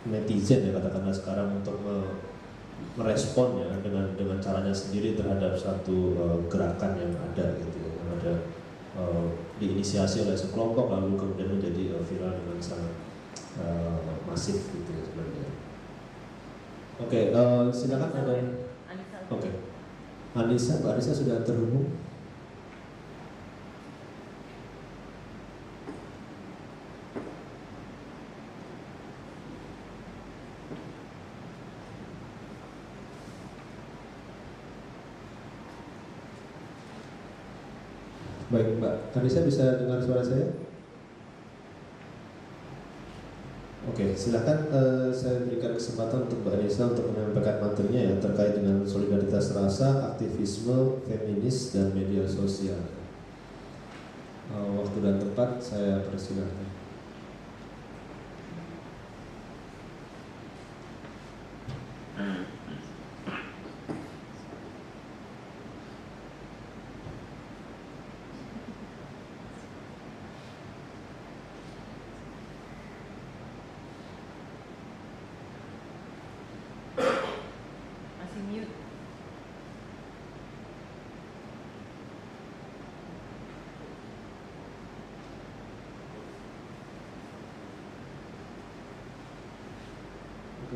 netizen ya katakanlah sekarang untuk merespon ya dengan caranya sendiri terhadap satu gerakan yang ada gitu ya, yang ada diinisiasi oleh sekelompok lalu kemudian menjadi viral dengan sangat masif gitu ya sebenarnya. Oke, silakan ada. Oke. Mbak Anissa sudah terhubung. Baik Mbak Anissa, bisa dengar suara saya? Oke, silakan saya berikan kesempatan untuk Mbak Anissa untuk menyampaikan materinya ya terkait dengan solidaritas rasa, aktivisme, feminis, dan media sosial. Waktu dan tempat saya persilahkan.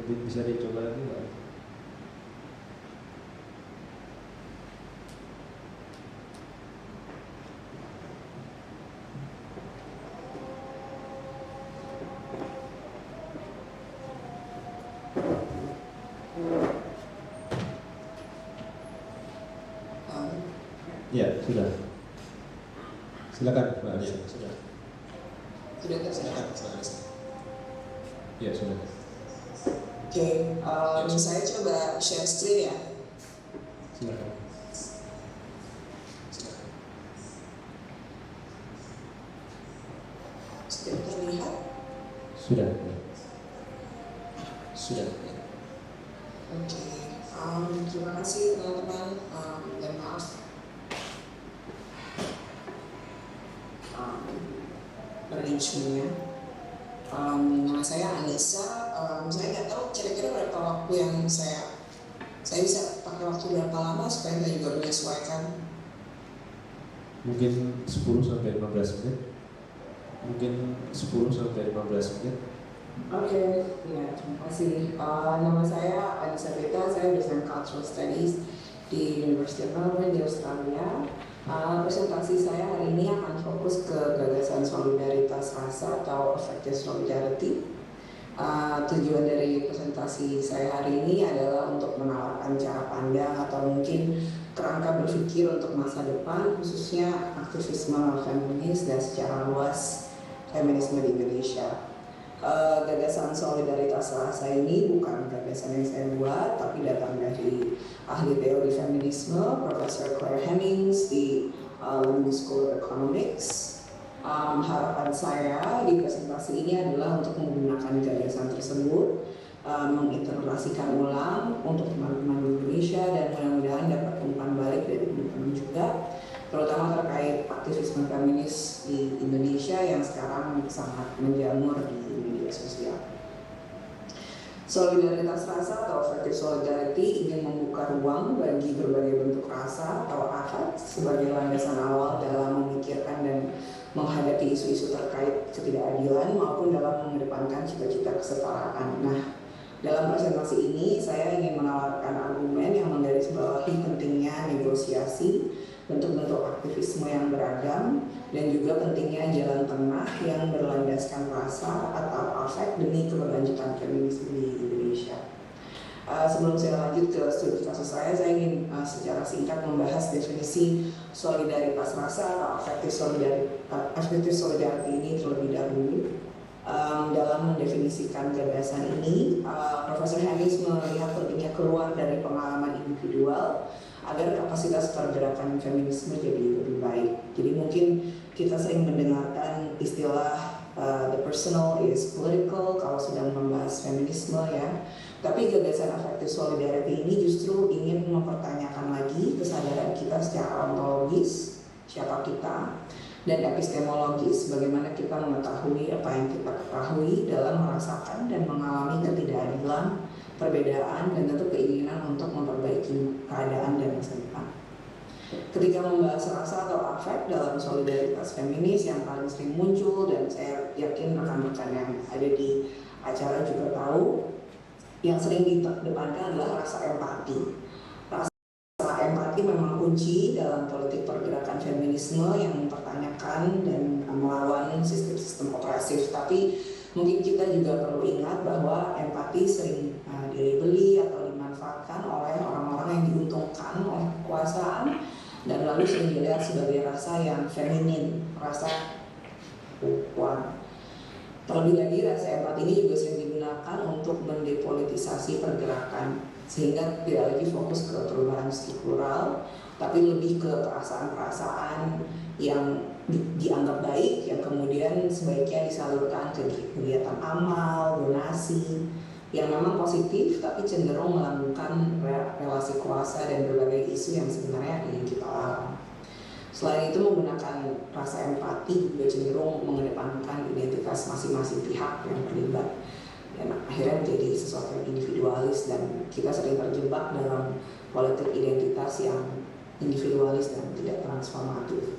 Bisa dicoba lagi Mbak? Ya, sudah. Silakan, Pak Alisa. Sudah. Silakan, Pak Alisa. Ya, sudah. Oke, saya coba share screen ya. Silakan. Sudah terlihat? Sudah. Sudah. Oke, terima kasih teman-teman, dan maaf arrangementnya. Nama saya Anissa. Saya nggak tahu kira-kira berapa waktu yang saya bisa pakai waktu berapa lama supaya saya juga menyesuaikan. Mungkin 10 sampai 15 menit. Mungkin 10 sampai 15 menit. Oke, ya terima kasih. Nama saya Anissa Beta, saya dosen Cultural Studies di University of Melbourne di Australia. Presentasi saya hari ini akan fokus ke gagasan solidaritas rasa atau affective solidarity. Tujuan dari presentasi saya hari ini adalah untuk menawarkan cara pandang atau mungkin kerangka berpikir untuk masa depan, khususnya aktivisme feminis dan secara luas feminisme di Indonesia. Gagasan solidaritas rasa ini bukan gagasan yang saya buat, tapi datang dari ahli teori feminisme, Profesor Claire Hemmings di London School of Economics. Harapan saya di presentasi ini adalah untuk menggunakan gagasan tersebut, mengintegrasikan ulang untuk teman-teman di Indonesia, dan mudah-mudahan dapat umpan balik dari teman-teman juga, terutama terkait aktivisme feminis di Indonesia yang sekarang sangat menjamur di media sosial. Solidaritas rasa atau affective solidarity ingin membuka ruang bagi berbagai bentuk rasa atau affect sebagai landasan awal dalam memikirkan dan menghadapi isu-isu terkait ketidakadilan maupun dalam mengedepankan cita-cita kesetaraan. Nah, dalam presentasi ini saya ingin menawarkan argumen yang menggarisbawahi pentingnya negosiasi, bentuk-bentuk aktivisme yang beragam, dan juga pentingnya jalan tengah yang berlandaskan rasa atau affect demi keberlanjutan feminisme di Indonesia. Sebelum saya lanjut ke studi kasus saya ingin secara singkat membahas definisi solidaritas rasa atau affective solidarity ini terlebih dahulu. Dalam mendefinisikan gagasan ini, Profesor Hemmings melihat pentingnya keluar dari pengalaman individual agar kapasitas pergerakan feminisme jadi lebih baik. Jadi mungkin kita sering mendengarkan istilah the personal is political kalau sedang membahas feminisme ya. Tapi gagasan affective solidarity ini justru ingin mempertanyakan lagi kesadaran kita secara ontologis, siapa kita, dan epistemologis, bagaimana kita mengetahui apa yang kita ketahui dalam merasakan dan mengalami ketidakadilan, perbedaan, dan tentu keinginan untuk memperbaiki keadaan dan masa depan. Ketika membahas rasa atau affect dalam solidaritas feminis yang paling sering muncul, dan saya yakin rekan-rekan yang ada di acara juga tahu, yang sering dikedepankan adalah rasa empati. Rasa empati memang kunci dalam politik pergerakan feminisme yang mempertanyakan dan melawan sistem-sistem opresif. Tapi mungkin kita juga perlu ingat bahwa empati sering dilabeli atau dimanfaatkan oleh orang-orang yang diuntungkan oleh kekuasaan, dan lalu sering dilihat sebagai rasa yang feminin, rasa perempuan. Terlebih lagi, rasa empati ini juga sering digunakan untuk mendepolitisasi pergerakan, sehingga tidak lagi fokus ke perubahan struktural, tapi lebih ke perasaan-perasaan yang dianggap baik, yang kemudian sebaiknya disalurkan ke kegiatan amal, donasi, yang memang positif, tapi cenderung melambungkan relasi kuasa dan berbagai isu yang sebenarnya ingin kita lawan. Selain itu, menggunakan rasa empati juga cenderung mengedepankan identitas masing-masing pihak yang terlibat, dan akhirnya menjadi sesuatu yang individualis, dan kita sering terjebak dalam politik identitas yang individualis dan tidak transformatif.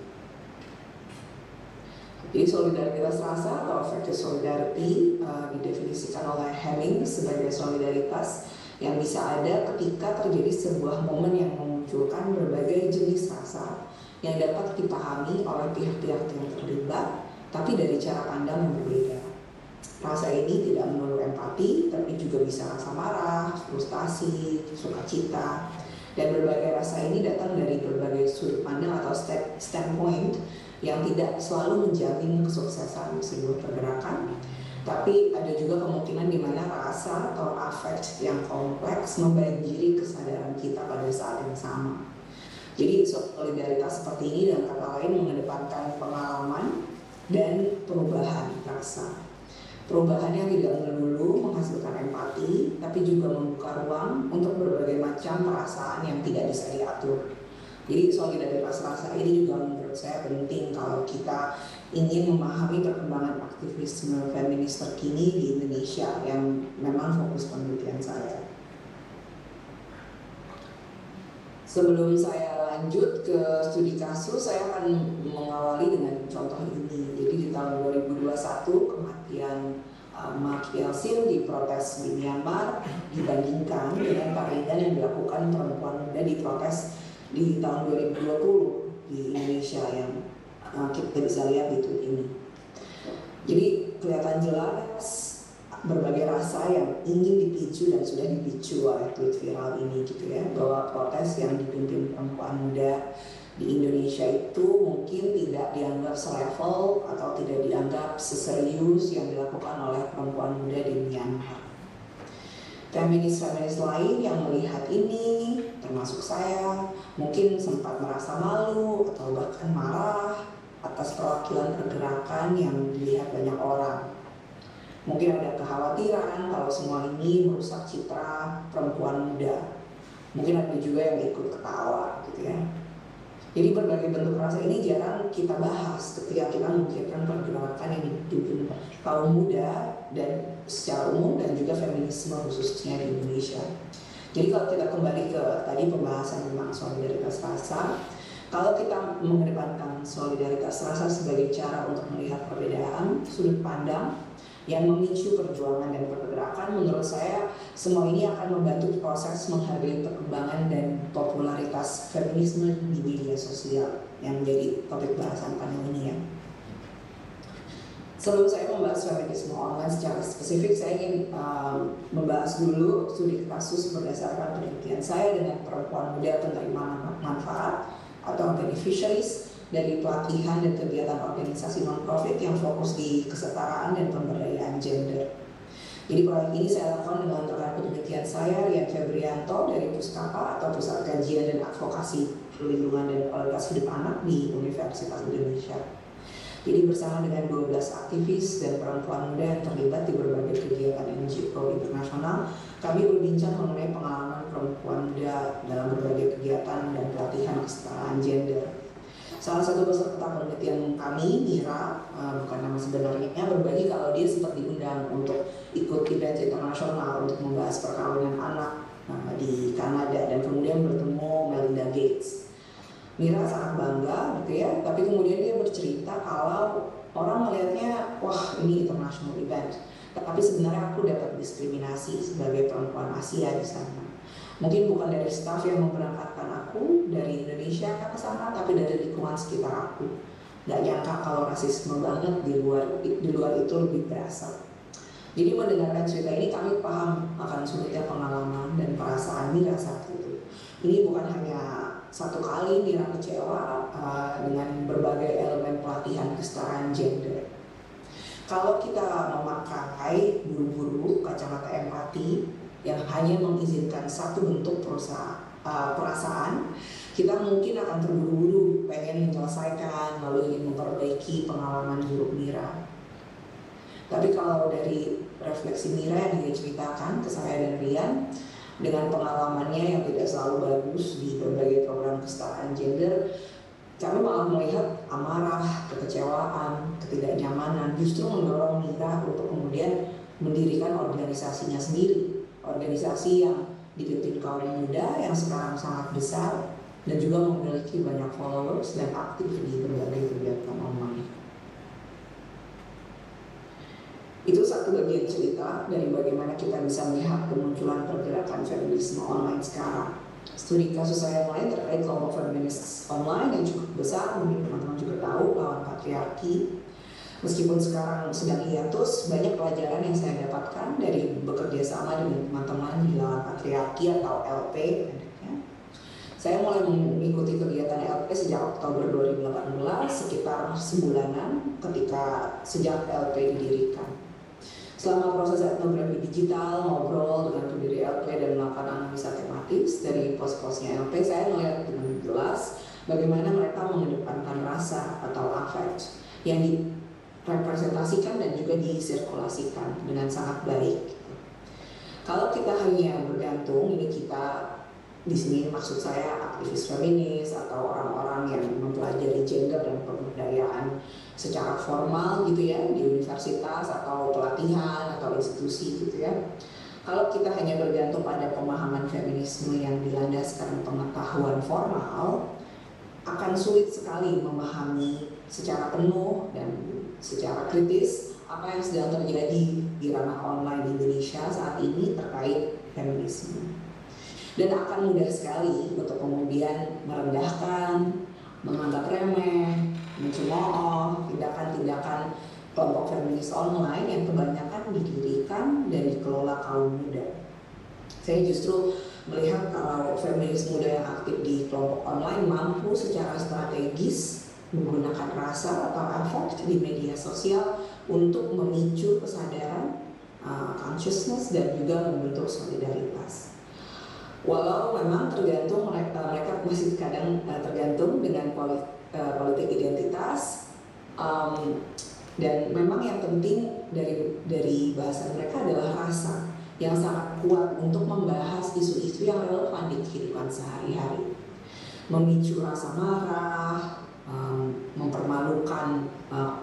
Jadi solidaritas rasa atau affective solidarity didefinisikan oleh Hemmings sebagai solidaritas yang bisa ada ketika terjadi sebuah momen yang memunculkan berbagai jenis rasa yang dapat dipahami oleh pihak-pihak yang terlibat, tapi dari cara pandang yang berbeda. Rasa ini tidak melulu empati, tapi juga bisa rasa marah, frustasi, sukacita. Dan berbagai rasa ini datang dari berbagai sudut pandang atau standpoint yang tidak selalu menjamin kesuksesan sebuah pergerakan, tapi ada juga kemungkinan di mana rasa atau affect yang kompleks membanjiri kesadaran kita pada saat yang sama. Jadi solidaritas seperti ini dengan kata lain mengedepankan pengalaman dan perubahan rasa. Perubahan yang tidak melulu menghasilkan empati, tapi juga membuka ruang untuk berbagai macam perasaan yang tidak bisa diatur. Jadi solidaritas rasa ini juga menurut saya penting kalau kita ingin memahami perkembangan aktivisme feminis terkini di Indonesia yang memang fokus penelitian saya. Sebelum saya lanjut ke studi kasus, saya akan mengawali dengan contoh ini. Jadi di tahun 2021 kematian Mark Yeltsin di protes di Myanmar dibandingkan dengan paringan yang dilakukan perempuan muda di protes di tahun 2020 di Indonesia yang kita bisa lihat di tweet ini. Jadi kelihatan jelas berbagai rasa yang ingin dipicu dan sudah dipicu oleh tweet viral ini gitu ya, bahwa protes yang dipimpin perempuan muda di Indonesia itu mungkin tidak dianggap selevel atau tidak dianggap seserius yang dilakukan oleh perempuan muda di Myanmar. Feminis-feminis lain yang melihat ini, termasuk saya, mungkin sempat merasa malu atau bahkan marah atas perwakilan pergerakan yang dilihat banyak orang. Mungkin ada kekhawatiran kalau semua ini merusak citra perempuan muda. Mungkin ada juga yang ikut ketawa gitu ya. Jadi berbagai bentuk rasa ini jarang kita bahas ketika kita memikirkan pergerakan yang dipimpin kaum muda dan secara umum dan juga feminisme khususnya di Indonesia. Jadi kalau kita kembali ke tadi pembahasan tentang solidaritas rasa, kalau kita mengedepankan solidaritas rasa sebagai cara untuk melihat perbedaan sudut pandang yang memicu perjuangan dan pergerakan, menurut saya semua ini akan membantu proses menghargai perkembangan dan popularitas feminisme di media sosial yang menjadi topik bahasan panel ini ya. Sebelum saya membahas feminisme online secara spesifik, saya ingin membahas dulu studi kasus berdasarkan penelitian saya dengan perempuan muda penerima manfaat atau beneficiaries dari pelatihan dan kegiatan organisasi non-profit yang fokus di kesetaraan dan pemberdayaan gender. Jadi proyek ini saya lakukan dengan rekan penelitian saya, Rian Febrianto dari Pustaka atau Pusat Kajian dan Advokasi Perlindungan dan Kualitas Hidup Anak di Universitas Indonesia. Jadi bersama dengan 12 aktivis dan perempuan muda yang terlibat di berbagai kegiatan NGO internasional, kami berbincang mengenai pengalaman perempuan muda dalam berbagai kegiatan dan pelatihan kesetaraan gender. Salah satu peserta penelitian kami, Mira, bukan nama sebenarnya, berbagi kalau dia sempat diundang untuk ikut event internasional untuk membahas perkawinan anak di Kanada dan kemudian bertemu Melinda Gates. Mira sangat bangga gitu ya, tapi kemudian dia bercerita kalau orang melihatnya, wah ini international event, tapi sebenarnya aku dapat diskriminasi sebagai perempuan Asia di sana. Mungkin bukan dari staf yang memberangkatkan aku dari Indonesia ke sana, tapi dari lingkungan sekitar aku. Gak nyangka kalau rasisme banget di luar itu lebih berasa. Jadi mendengarkan cerita ini kami paham akan sulitnya pengalaman dan perasaan Mira saat itu. Ini bukan hanya satu kali Mira kecewa dengan berbagai elemen pelatihan kesetaraan gender. Kalau kita memakai buru-buru kacamata empati yang hanya mengizinkan satu bentuk perasaan, kita mungkin akan terburu-buru pengen menyelesaikan lalu ingin memperbaiki pengalaman buruk Mira. Tapi kalau dari refleksi Mira yang dia ceritakan ke saya dan Rian, dengan pengalamannya yang tidak selalu bagus di berbagai program kesetaraan gender, kami malah melihat amarah, kekecewaan, ketidaknyamanan justru mendorong Mira untuk kemudian mendirikan organisasinya sendiri. Organisasi yang dipimpin kaum muda yang sekarang sangat besar dan juga memiliki banyak followers dan aktif di berbagai kegiatan online. Itu satu bagian cerita dari bagaimana kita bisa melihat kemunculan pergerakan feminisme online sekarang. Studi kasus saya yang lain terkait kelompok feminis online yang cukup besar, mungkin teman-teman juga tahu, lawan patriarki. Meskipun sekarang sedang hiatus, banyak pelajaran yang saya dapatkan dari bekerja sama dengan teman-teman di lawan patriarki atau LP. Saya mulai mengikuti kegiatan LP sejak Oktober 2018, sekitar sebulanan ketika sejak LP didirikan. Selama proses etnografi digital, ngobrol dengan pendiri LP dan melakukan analisa tematis dari pos-posnya LP, saya melihat dengan jelas bagaimana mereka mengedepankan rasa atau affect yang direpresentasikan dan juga disirkulasikan dengan sangat baik. Kalau kita hanya bergantung, ini kita di sini maksud saya aktivis feminis atau orang-orang yang mempelajari gender dan pemberdayaan secara formal gitu ya di universitas atau pelatihan atau institusi gitu ya. Kalau kita hanya bergantung pada pemahaman feminisme yang dilandaskan pengetahuan formal, akan sulit sekali memahami secara penuh dan secara kritis apa yang sedang terjadi di ranah online Indonesia saat ini terkait feminisme. Dan akan mudah sekali untuk kemudian merendahkan, menganggap remeh, mencemooh tindakan-tindakan kelompok feminis online yang kebanyakan didirikan dan dikelola kaum muda. Saya justru melihat kalau feminis muda yang aktif di kelompok online mampu secara strategis menggunakan rasa atau affect di media sosial untuk memicu kesadaran, consciousness, dan juga membentuk solidaritas. Walau memang tergantung mereka masih kadang tergantung dengan politik identitas, dan memang yang penting dari bahasan mereka adalah rasa yang sangat kuat untuk membahas isu-isu yang relevan di kehidupan sehari-hari, memicu rasa marah, mempermalukan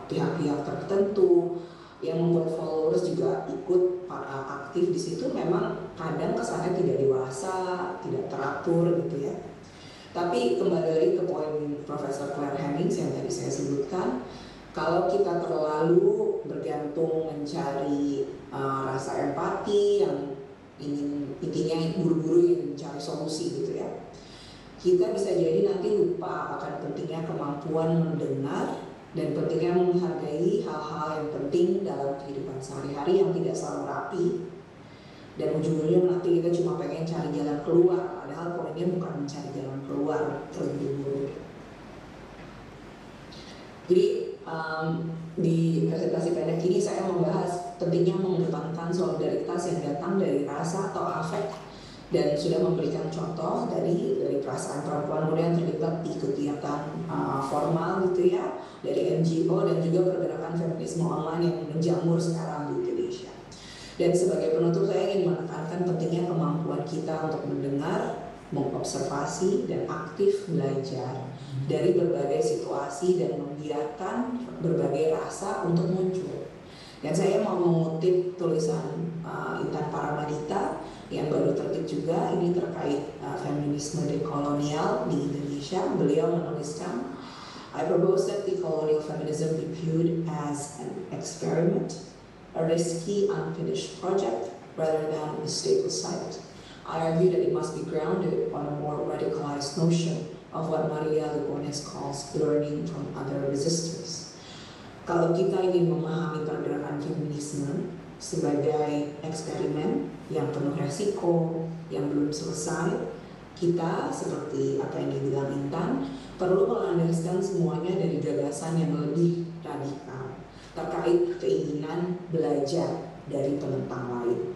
pihak-pihak tertentu, yang membuat followers juga ikut aktif di situ. Memang kadang kesannya tidak dewasa, tidak teratur gitu ya. Tapi kembali lagi ke poin Profesor Claire Hemmings yang tadi saya sebutkan, kalau kita terlalu bergantung mencari rasa empati yang intinya buru-buru yang mencari solusi gitu ya, kita bisa jadi nanti lupa akan pentingnya kemampuan mendengar dan pentingnya menghargai hal-hal yang penting dalam kehidupan sehari-hari yang tidak selalu rapi, dan ujung-ujungnya nanti kita cuma pengen cari jalan keluar, padahal poinnya bukan mencari jalan keluar terlebih dulu. Jadi di presentasi pendek ini saya membahas pentingnya mengedepankan solidaritas yang datang dari rasa atau affect, dan sudah memberikan contoh dari perasaan perempuan muda yang terlibat di kegiatan formal gitu ya, dari NGO dan juga pergerakan feminisme online yang menjamur sekarang di Indonesia. Dan sebagai penutup saya ingin menekankan pentingnya kemampuan kita untuk mendengar, mengobservasi, dan aktif belajar dari berbagai situasi dan membiarkan berbagai rasa untuk muncul. Dan saya mau mengutip tulisan Intan Paramadita yang baru terbit juga, ini terkait feminisme dekolonial di Indonesia. Beliau menuliskan, I propose that decolonial feminism be viewed as an experiment, a risky, unfinished project rather than a stable site. I argue that it must be grounded on a more radicalized notion of what Maria Lugones calls learning from other resistors. Kalau kita ingin memahami pergerakan feminisme sebagai eksperimen yang penuh resiko, yang belum selesai, kita seperti apa yang dibilang Intan perlu melandaskan semuanya dari gagasan yang lebih radikal terkait keinginan belajar dari penentang lain.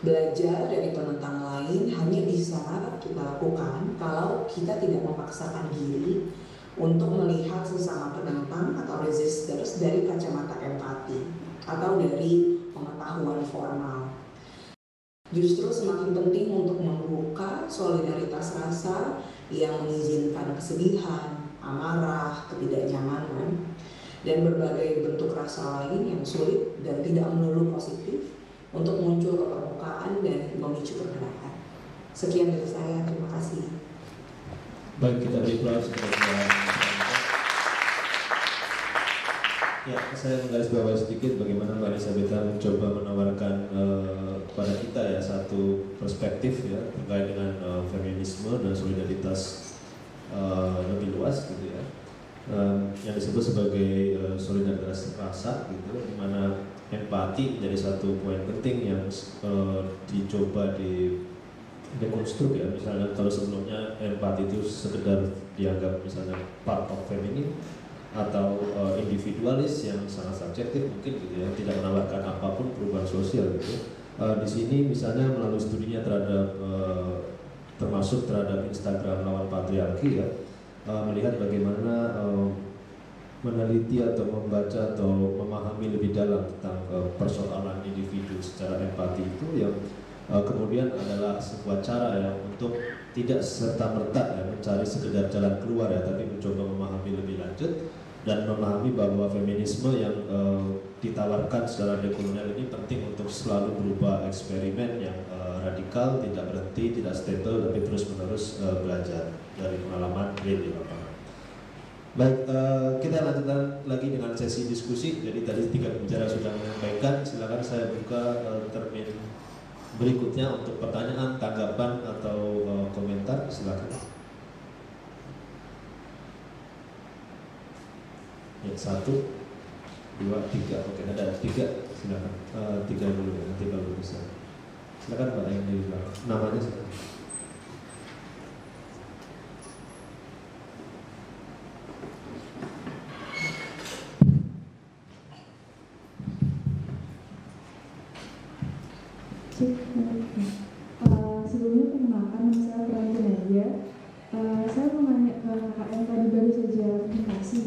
Belajar dari penentang lain hanya bisa kita lakukan kalau kita tidak memaksakan diri untuk melihat sesama penentang atau resistors dari kacamata empati atau dari pengetahuan formal. Justru semakin penting untuk membuka solidaritas rasa yang mengizinkan kesedihan, amarah, ketidaknyamanan, dan berbagai bentuk rasa lain yang sulit dan tidak melulu positif untuk muncul ke permukaan dan memicu pergerakan. Sekian dari saya, terima kasih. Baik, kita beri aplaus kepada ya, saya menggarisbawahi sedikit bagaimana Mbak Elisabetta mencoba menawarkan kepada kita ya satu perspektif ya terkait dengan feminisme dan solidaritas lebih luas gitu ya, yang disebut sebagai solidaritas rasa gitu, di mana empati menjadi satu poin penting yang dicoba dekonstruk ya, misalnya kalau sebelumnya empati itu sekedar dianggap misalnya part of feminin atau individualis yang sangat subjektif mungkin gitu ya, tidak menawarkan apapun perubahan sosial gitu. Di sini misalnya melalui studinya terhadap termasuk terhadap Instagram lawan patriarki ya, melihat bagaimana meneliti atau membaca atau memahami lebih dalam tentang persoalan individu secara empati itu yang kemudian adalah sebuah cara ya untuk tidak serta-merta ya mencari sekedar jalan keluar ya, tapi mencoba memahami lebih lanjut dan memahami bahwa feminisme yang ditawarkan secara dekolonial ini penting untuk selalu berupa eksperimen yang radikal, tidak berhenti, tidak stable, tapi terus-menerus belajar dari pengalaman real di lapangan. Baik, kita lanjutkan lagi dengan sesi diskusi. Jadi tadi 3 pembicara sudah menyampaikan, silakan saya buka termin berikutnya untuk pertanyaan, tanggapan atau komentar, silakan. Ya, 1, 2, 3, oke ada 3, silakan. 3 dulu ya, nanti baru bisa. Silakan Pak yang di belakang. Namanya silakan. Sebelumnya perkenalkan, saya Pranti Nadia. Saya mau nanya ke kakak yang tadi baru saja presentasi.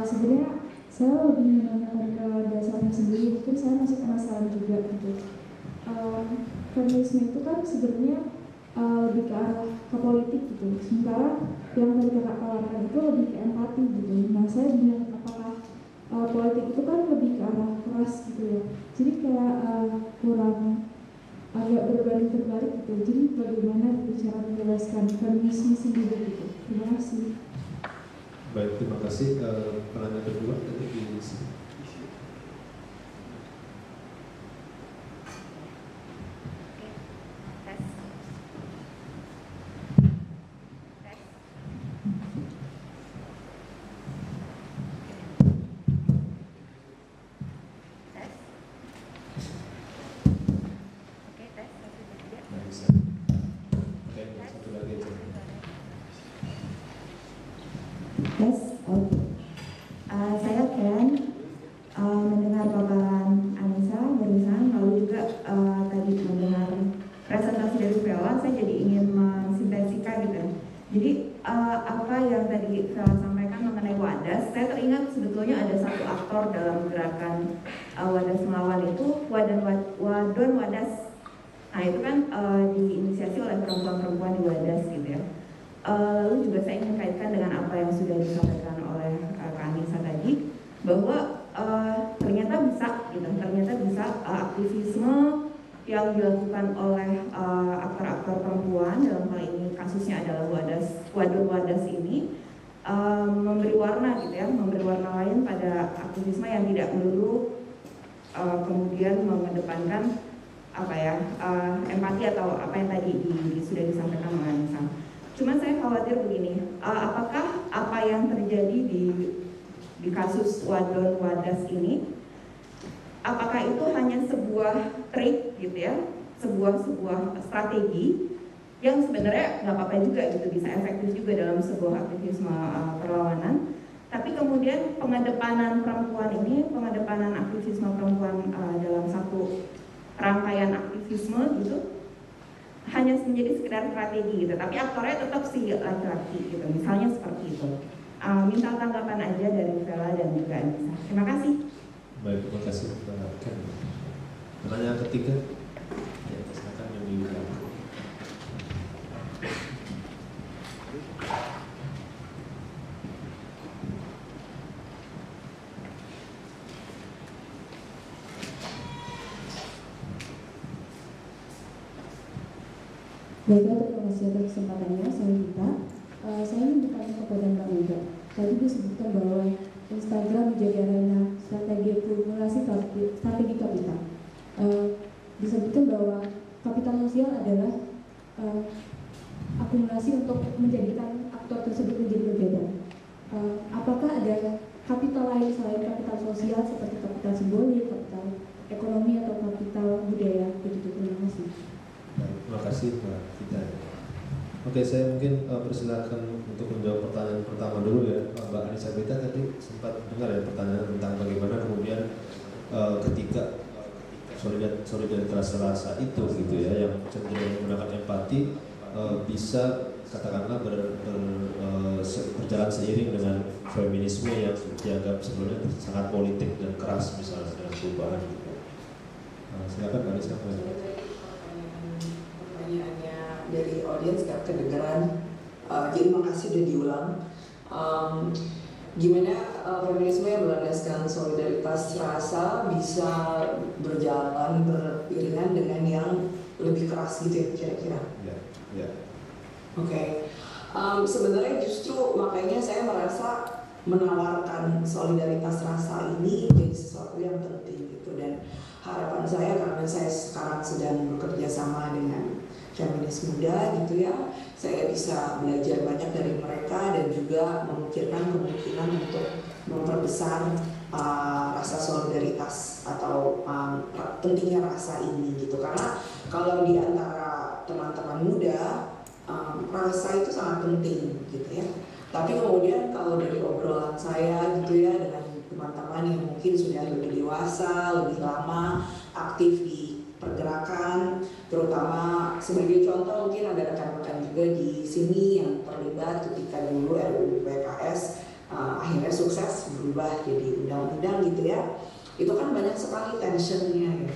Sebenarnya saya lebih menanyakan ke dasarnya sendiri, mungkin saya masih penasaran juga gitu. Feminisme itu kan sebenarnya lebih ke arah ke politik gitu, sementara yang tadi kakak tawarkan itu lebih ke empati gitu. Nah saya bilang apakah politik itu kan lebih ke arah keras gitu ya, jadi kayak kurang agak berbanding terbalik gitu. Jadi bagaimana cara menjelaskan feminisme sendiri gitu. Terima kasih. Baik, terima kasih. Pertanyaan kedua tadi di sini. Yes, oke. Saya Ken mendengar paparan Anissa barusan, lalu juga tadi mendengar presentasi dari Vela, saya jadi ingin mensintesikan gitu. Jadi apa yang tadi Vela sampaikan mengenai Wadas, saya teringat sebetulnya ada satu aktor dalam gerakan Wadas melawan itu, Wadon Wadas. Nah itu kan diinisiasi oleh perempuan-perempuan di Wadas gitu ya. Lalu juga saya ingin kaitkan dengan apa yang sudah disampaikan oleh Kak Anissa tadi, bahwa ternyata bisa aktivisme yang dilakukan oleh aktor-aktor perempuan, dalam hal ini kasusnya adalah Wadon Wadas ini, memberi warna gitu ya, memberi warna lain pada aktivisme yang tidak melulu kemudian mengedepankan empati atau apa yang tadi sudah disampaikan oleh Anissa. Cuma saya khawatir begini, apakah apa yang terjadi di kasus Wadon Wadas ini, apakah itu hanya sebuah trik gitu ya, sebuah strategi yang sebenarnya nggak apa-apa juga gitu, bisa efektif juga dalam sebuah aktivisme perlawanan, tapi kemudian pengedepanan aktivisme perempuan dalam satu rangkaian aktivisme gitu hanya menjadi sekedar strategi gitu, tapi aktornya tetap si laki-laki gitu, misalnya seperti itu. Minta tanggapan aja dari Vela dan juga Anissa. Terima kasih. Baik, terima kasih Mbak Ken. Pertanyaan ketiga, ya silakan yang di belakang. Baiklah, terima kasih atas kesempatannya. Saya Gita. Saya ingin bertanya kepada Mbak Mega. Tadi disebutkan bahwa Instagram menjadi arena strategi formulasi strategi kapital. Disebutkan bahwa kapital sosial adalah akumulasi untuk menjadikan aktor tersebut menjadi berbeda. Apakah ada kapital lain selain kapital sosial seperti kapital simbolik, kapital ekonomi atau kapital budaya? Begitu. Terima kasih. Baik. terima kasih Mbak Gita. Oke, saya mungkin persilakan untuk menjawab pertanyaan pertama dulu ya. Mbak Anissa Beta tadi sempat dengar ya pertanyaan tentang bagaimana kemudian ketika solidaritas rasa itu gitu ya, yang cenderung menggunakan empati bisa katakanlah berjalan seiring dengan feminisme yang dianggap sebelumnya sangat politik dan keras misalnya dengan perubahan gitu. Silakan Mbak Anissa. Pertanyaannya dari audiens gak kedengeran, jadi makasih udah diulang. Gimana feminisme yang berlandaskan solidaritas rasa bisa berjalan beriringan dengan yang lebih keras gitu ya kira-kira? Ya. Oke. Sebenarnya justru makanya saya merasa menawarkan solidaritas rasa ini jadi sesuatu yang penting gitu, dan harapan saya karena saya sekarang sedang bekerja sama dengan feminis muda gitu ya, saya bisa belajar banyak dari mereka dan juga memikirkan kemungkinan untuk memperbesar rasa solidaritas atau pentingnya rasa ini gitu. Karena kalau di antara teman-teman muda rasa itu sangat penting gitu ya. Tapi kemudian kalau dari obrolan saya gitu ya dengan teman-teman yang mungkin sudah lebih dewasa, lebih lama aktif di pergerakan, terutama sebagai contoh mungkin ada rekan-rekan juga di sini yang terlibat ketika dulu RUU PKS akhirnya sukses berubah jadi undang-undang gitu ya. Itu kan banyak sekali tensionnya ya.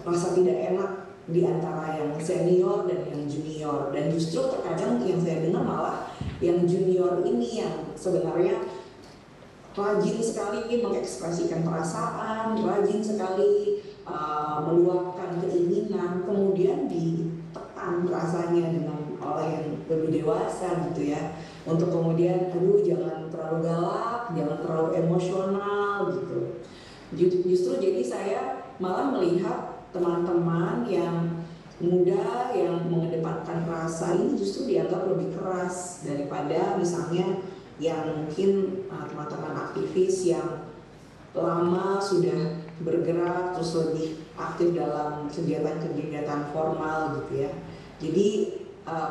Rasa tidak enak di antara yang senior dan yang junior, dan justru terkadang yang saya dengar malah yang junior ini yang sebenarnya rajin sekali mengekspresikan perasaan, rajin sekali meluapkan keinginan, kemudian ditekan rasanya oleh yang lebih dewasa gitu ya, untuk kemudian aduh jangan terlalu galak, jangan terlalu emosional gitu. Justru jadi saya malah melihat teman-teman yang muda yang mengedepankan rasa ini justru dianggap lebih keras daripada misalnya yang mungkin teman-teman aktivis yang lama sudah bergerak terus lebih aktif dalam kegiatan-kegiatan formal gitu ya. Jadi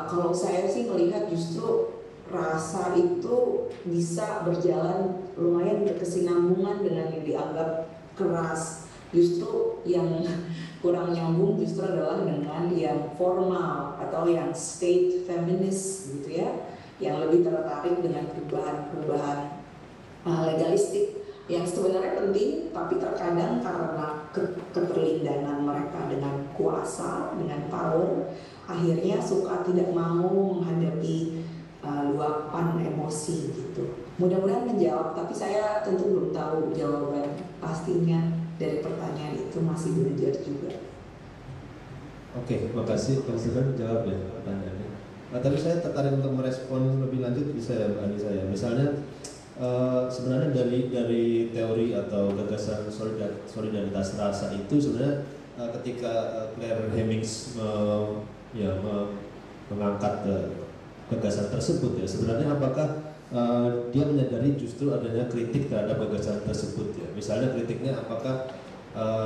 kalau saya sih melihat justru rasa itu bisa berjalan lumayan berkesinambungan dengan yang dianggap keras. Justru yang kurang nyambung justru adalah dengan yang formal atau yang state feminist gitu ya, yang lebih tertarik dengan perubahan-perubahan legalistik yang sebenarnya penting, tapi terkadang karena keterlindanan mereka dengan kuasa, dengan power, akhirnya suka tidak mau menghadapi luapan emosi gitu. Mudah-mudahan menjawab, tapi saya tentu belum tahu jawaban pastinya dari pertanyaan itu, masih belajar juga. Oke, terima kasih. Silakan jawab ya pertanyaannya. Tapi saya tertarik untuk merespon lebih lanjut, bisa ya Mbak Anissa ya. Misalnya sebenarnya dari teori atau gagasan solidaritas rasa itu sebenarnya ketika Claire Hemmings mengangkat gagasan tersebut ya, sebenarnya apakah dia menyadari justru adanya kritik terhadap gagasan tersebut ya. Misalnya kritiknya apakah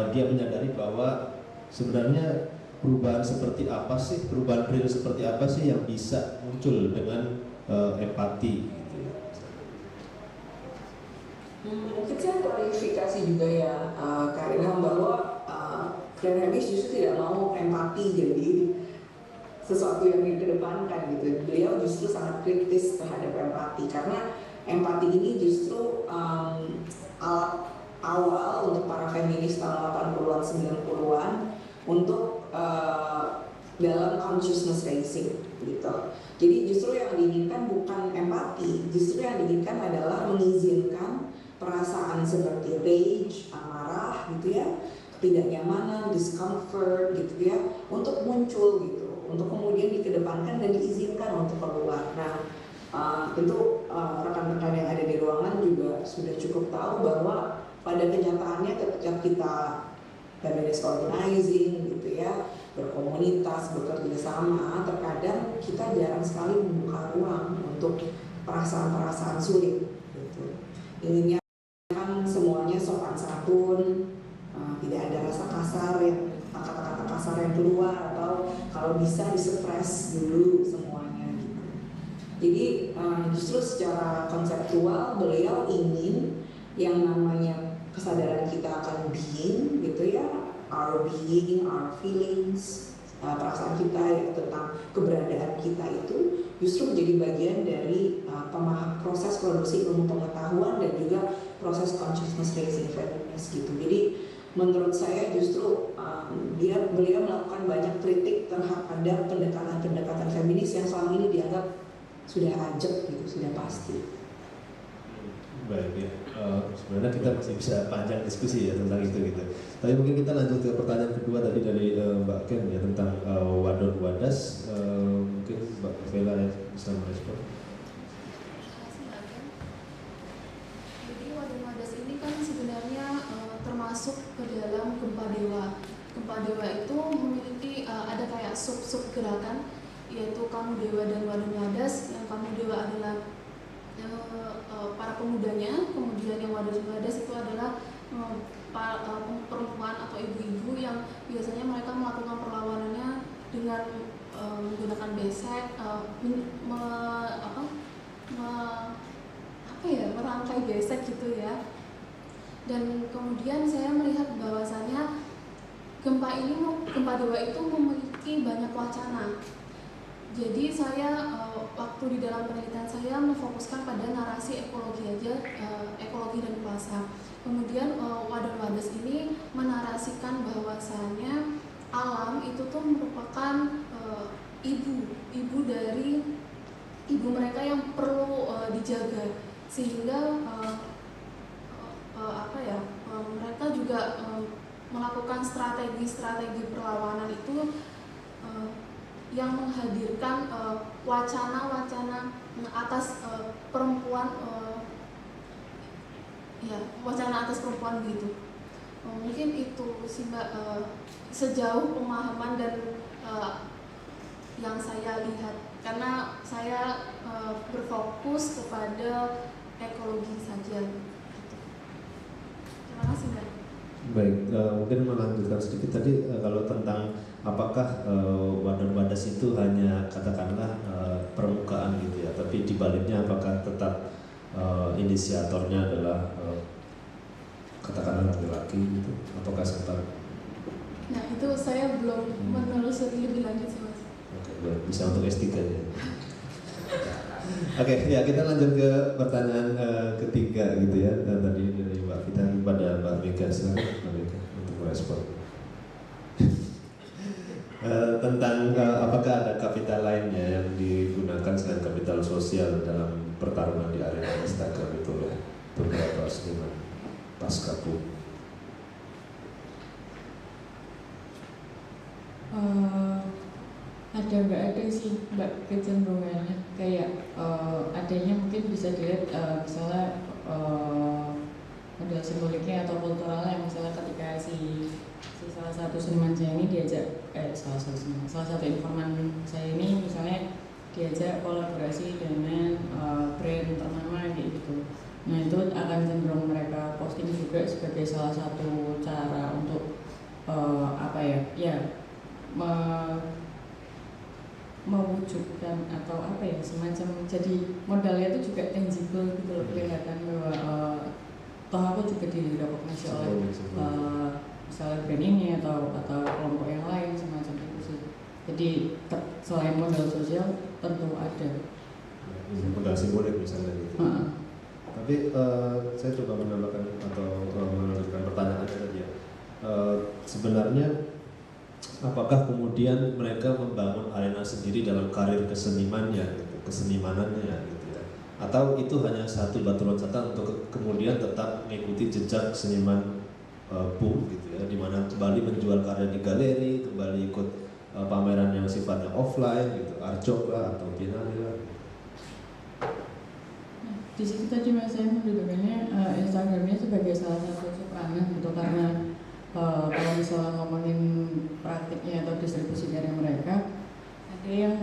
dia menyadari bahwa sebenarnya perubahan seperti apa sih, perubahan perilaku seperti apa sih yang bisa muncul dengan empati gitu ya. Mungkin saya klarifikasi juga ya Kak Ilham, bahwa Claire Hemmings justru tidak mau empati jadi sesuatu yang dikedepankan gitu. Beliau justru sangat kritis terhadap empati, karena empati ini justru alat awal untuk para feminis tahun 80-an 90-an untuk dalam consciousness raising gitu. Jadi justru yang diinginkan bukan empati, justru yang diinginkan adalah mengizinkan perasaan seperti rage, amarah gitu ya, ketidaknyamanan, discomfort gitu ya, untuk muncul gitu, untuk kemudian dikedepankan dan diizinkan untuk keluar. Nah, tentu rekan-rekan yang ada di ruangan juga sudah cukup tahu bahwa pada kenyataannya ketika kita feminist organizing gitu ya, berkomunitas, bekerja sama, terkadang kita jarang sekali membuka ruang untuk perasaan-perasaan sulit gitu. Inginnya kan semuanya sopan santun, tidak ada rasa kasar yang kata-kata kasar yang keluar, atau kalau bisa disuppress dulu semuanya gitu. Jadi justru secara konseptual beliau ingin yang namanya kesadaran kita akan being gitu ya, our being, our feelings, perasaan kita ya, tentang keberadaan kita itu justru menjadi bagian dari proses produksi ilmu pengetahuan dan juga proses consciousness raising feminist gitu. Jadi menurut saya justru beliau melakukan banyak kritik terhadap pendekatan-pendekatan feminis yang selama ini dianggap sudah ajak gitu, sudah pasti. Baik ya, sebenarnya kita masih bisa panjang diskusi ya tentang itu gitu. Tapi mungkin kita lanjut ke pertanyaan kedua tadi dari Mbak Ken ya tentang wadon wadas. Mungkin Mbak Vela ya bisa merespon. Jadi wadon wadas ini kan sebenarnya termasuk ke dalam gempa dewa. Gempa dewa itu memiliki ada kayak sub gerakan, yaitu kamu dewa dan wadon wadas. Yang kamu dewa adalah para pemudanya, kemudian yang wadas-wadas itu adalah perempuan atau ibu-ibu yang biasanya mereka melakukan perlawanannya dengan menggunakan besek, merangkai besek gitu ya. Dan kemudian saya melihat bahwasannya gempa dewa itu memiliki banyak wacana. Jadi saya waktu di dalam penelitian saya memfokuskan pada narasi ekologi aja, ekologi dan kuasa. Kemudian wadon wadas ini menarasikan bahwasannya alam itu tuh merupakan ibu dari ibu mereka yang perlu dijaga, sehingga mereka juga melakukan strategi perlawanan itu yang menghadirkan wacana-wacana atas perempuan, wacana atas perempuan gitu. Mungkin itu sih Mbak, sejauh pemahaman dan yang saya lihat, karena saya berfokus kepada ekologi saja. Terima kasih Mbak. Baik, mungkin melanjutkan sedikit tadi kalau tentang apakah wadon wadas itu hanya katakanlah permukaan gitu ya, tapi di baliknya apakah tetap inisiatornya adalah katakanlah laki-laki gitu, apakah sempat? Nah itu saya belum menelusuri lebih lanjut sih Mas. Oke, baik, bisa untuk S3 ya. Oke, ya kita lanjut ke pertanyaan ketiga gitu ya. Tadi dari Mbak Vita pada Mbak Mega, silakan Mbak Mega untuk merespon. Tentang apakah ada kapital lainnya yang digunakan selain kapital sosial dalam pertarungan di arena Instagram itu ya beberapa seniman pasca boom. Ada nggak ada sih Mbak kecenderungannya, kayak adanya mungkin bisa dilihat misalnya model simboliknya atau kulturalnya, misalnya ketika si salah satu seniman saya ini diajak salah satu informan saya ini misalnya diajak kolaborasi dengan brand ternama kayak gitu. Nah itu akan cenderung mereka posting juga sebagai salah satu cara untuk mewujudkan atau semacam, jadi modalnya itu juga tangible gitu loh, kelihatan bahwa toh aku juga direkognisi oleh misalnya brand ini atau kelompok yang lain semacam itu sih. Jadi selain modal sosial tentu ada modal simbolik misalnya gitu. Tapi saya coba menambahkan atau melanjutkan pertanyaan tadi ya. Sebenarnya apakah kemudian mereka membangun arena sendiri dalam karir kesenimannya, gitu, kesenimanannya, gitu ya? Atau itu hanya satu batu loncatan untuk kemudian tetap mengikuti jejak seniman boom, gitu ya, di mana kembali menjual karya di galeri, kembali ikut pameran yang sifatnya offline, gitu, Arjok lah atau Biennale lah. Di situ tadi Mas saya mendudukannya Instagramnya sebagai salah satu subranah gitu, karena kalau misalnya ngomongin praktiknya atau distribusi karya mereka, ada yang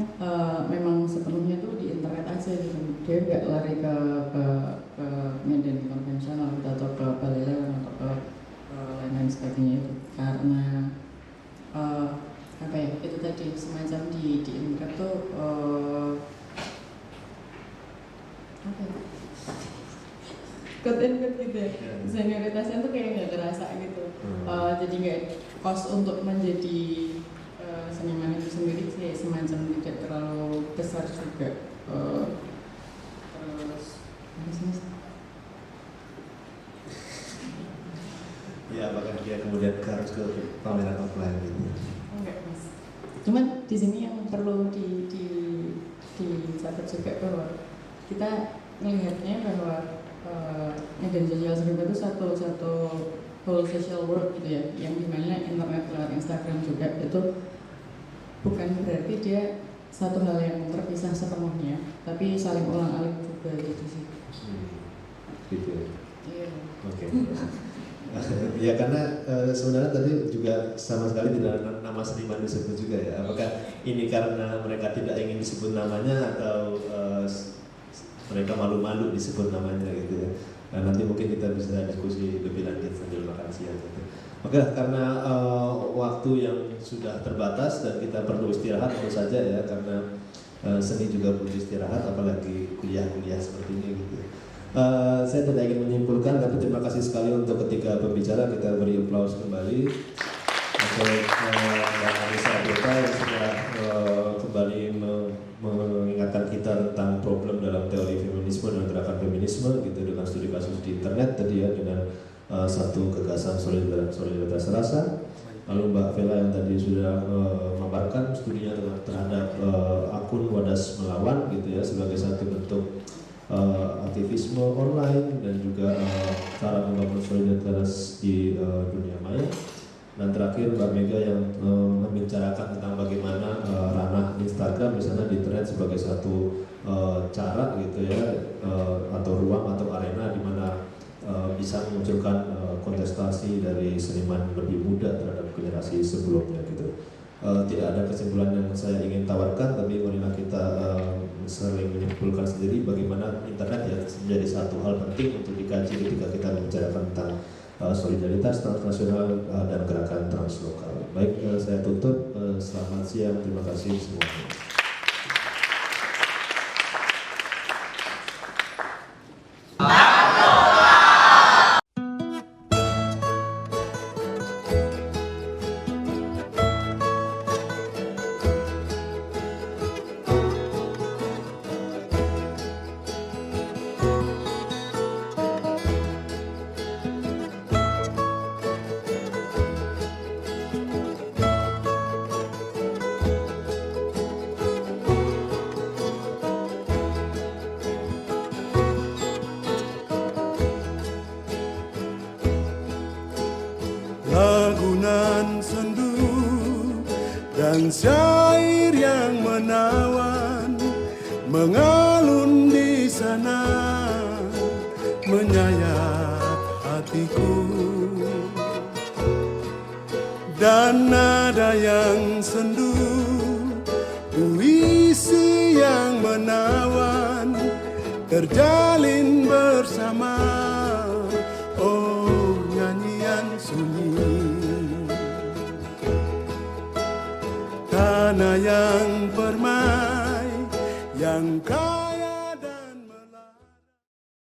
memang sepenuhnya tuh di internet aja gitu, dia nggak lari ke media konvensional gitu, atau ke balai atau ke lain-lain sebagainya itu, karena apa ya, itu tadi semacam di internet tuh apa ya, quote and quote gitu ya, senioritasnya tuh kayak nggak terasa gitu. Jadi nggak cost untuk menjadi seniman itu sendiri sih semacam tidak terlalu besar juga. Terus apa sih? Ya, apakah dia kemudian harus ke pameran offline gitu? Enggak, Mas. Cuman di sini yang perlu dicatat juga bahwa kita melihatnya bahwa media sosial itu satu whole social world gitu ya, yang dimana internet lewat Instagram juga itu bukan berarti dia satu hal yang terpisah sepenuhnya, tapi saling ulang-alik juga gitu sih. Gitu ya. Iya. Oke. Ya karena sebenarnya tadi juga sama sekali tidak ada nama seniman disebut juga ya. Apakah ini karena mereka tidak ingin disebut namanya atau mereka malu-malu disebut namanya gitu ya. Nah, nanti mungkin kita bisa diskusi lebih lanjut sambil makan siang gitu. Oke, karena waktu yang sudah terbatas dan kita perlu istirahat tentu saja ya, karena seni juga butuh istirahat, apalagi kuliah-kuliah seperti ini gitu. Saya tidak ingin menyimpulkan, tapi terima kasih sekali untuk ketiga pembicara. Kita beri aplaus kembali untuk Mbak Anissa Abeta yang sudah kembali mengingatkan kita tentang problem dalam teori feminisme dan gerakan feminisme gitu, dengan studi kasus di internet tadi ya, dengan satu gagasan solidaritas rasa. Lalu Mbak Vela yang tadi sudah memaparkan studinya terhadap akun Wadas Melawan gitu ya, sebagai satu bentuk aktivisme online dan juga cara membangun solidaritas di dunia maya. Dan terakhir Mbak Mega yang membicarakan tentang bagaimana ranah Instagram misalnya di internet sebagai satu cara gitu ya, atau ruang atau arena di mana bisa memunculkan kontestasi dari seniman lebih muda terhadap generasi sebelumnya gitu. Tidak ada kesimpulan yang saya ingin tawarkan, tapi marilah kita saling menyimpulkan sendiri bagaimana internet ya menjadi satu hal penting untuk dikaji ketika kita membicarakan tentang solidaritas transnasional dan gerakan translokal. Baik, saya tutup. Selamat siang, terima kasih semuanya. Lagunan sendu dan syair yang menawan mengalun di sana, menyayat hatiku. Dan nada yang sendu, puisi yang menawan terjalin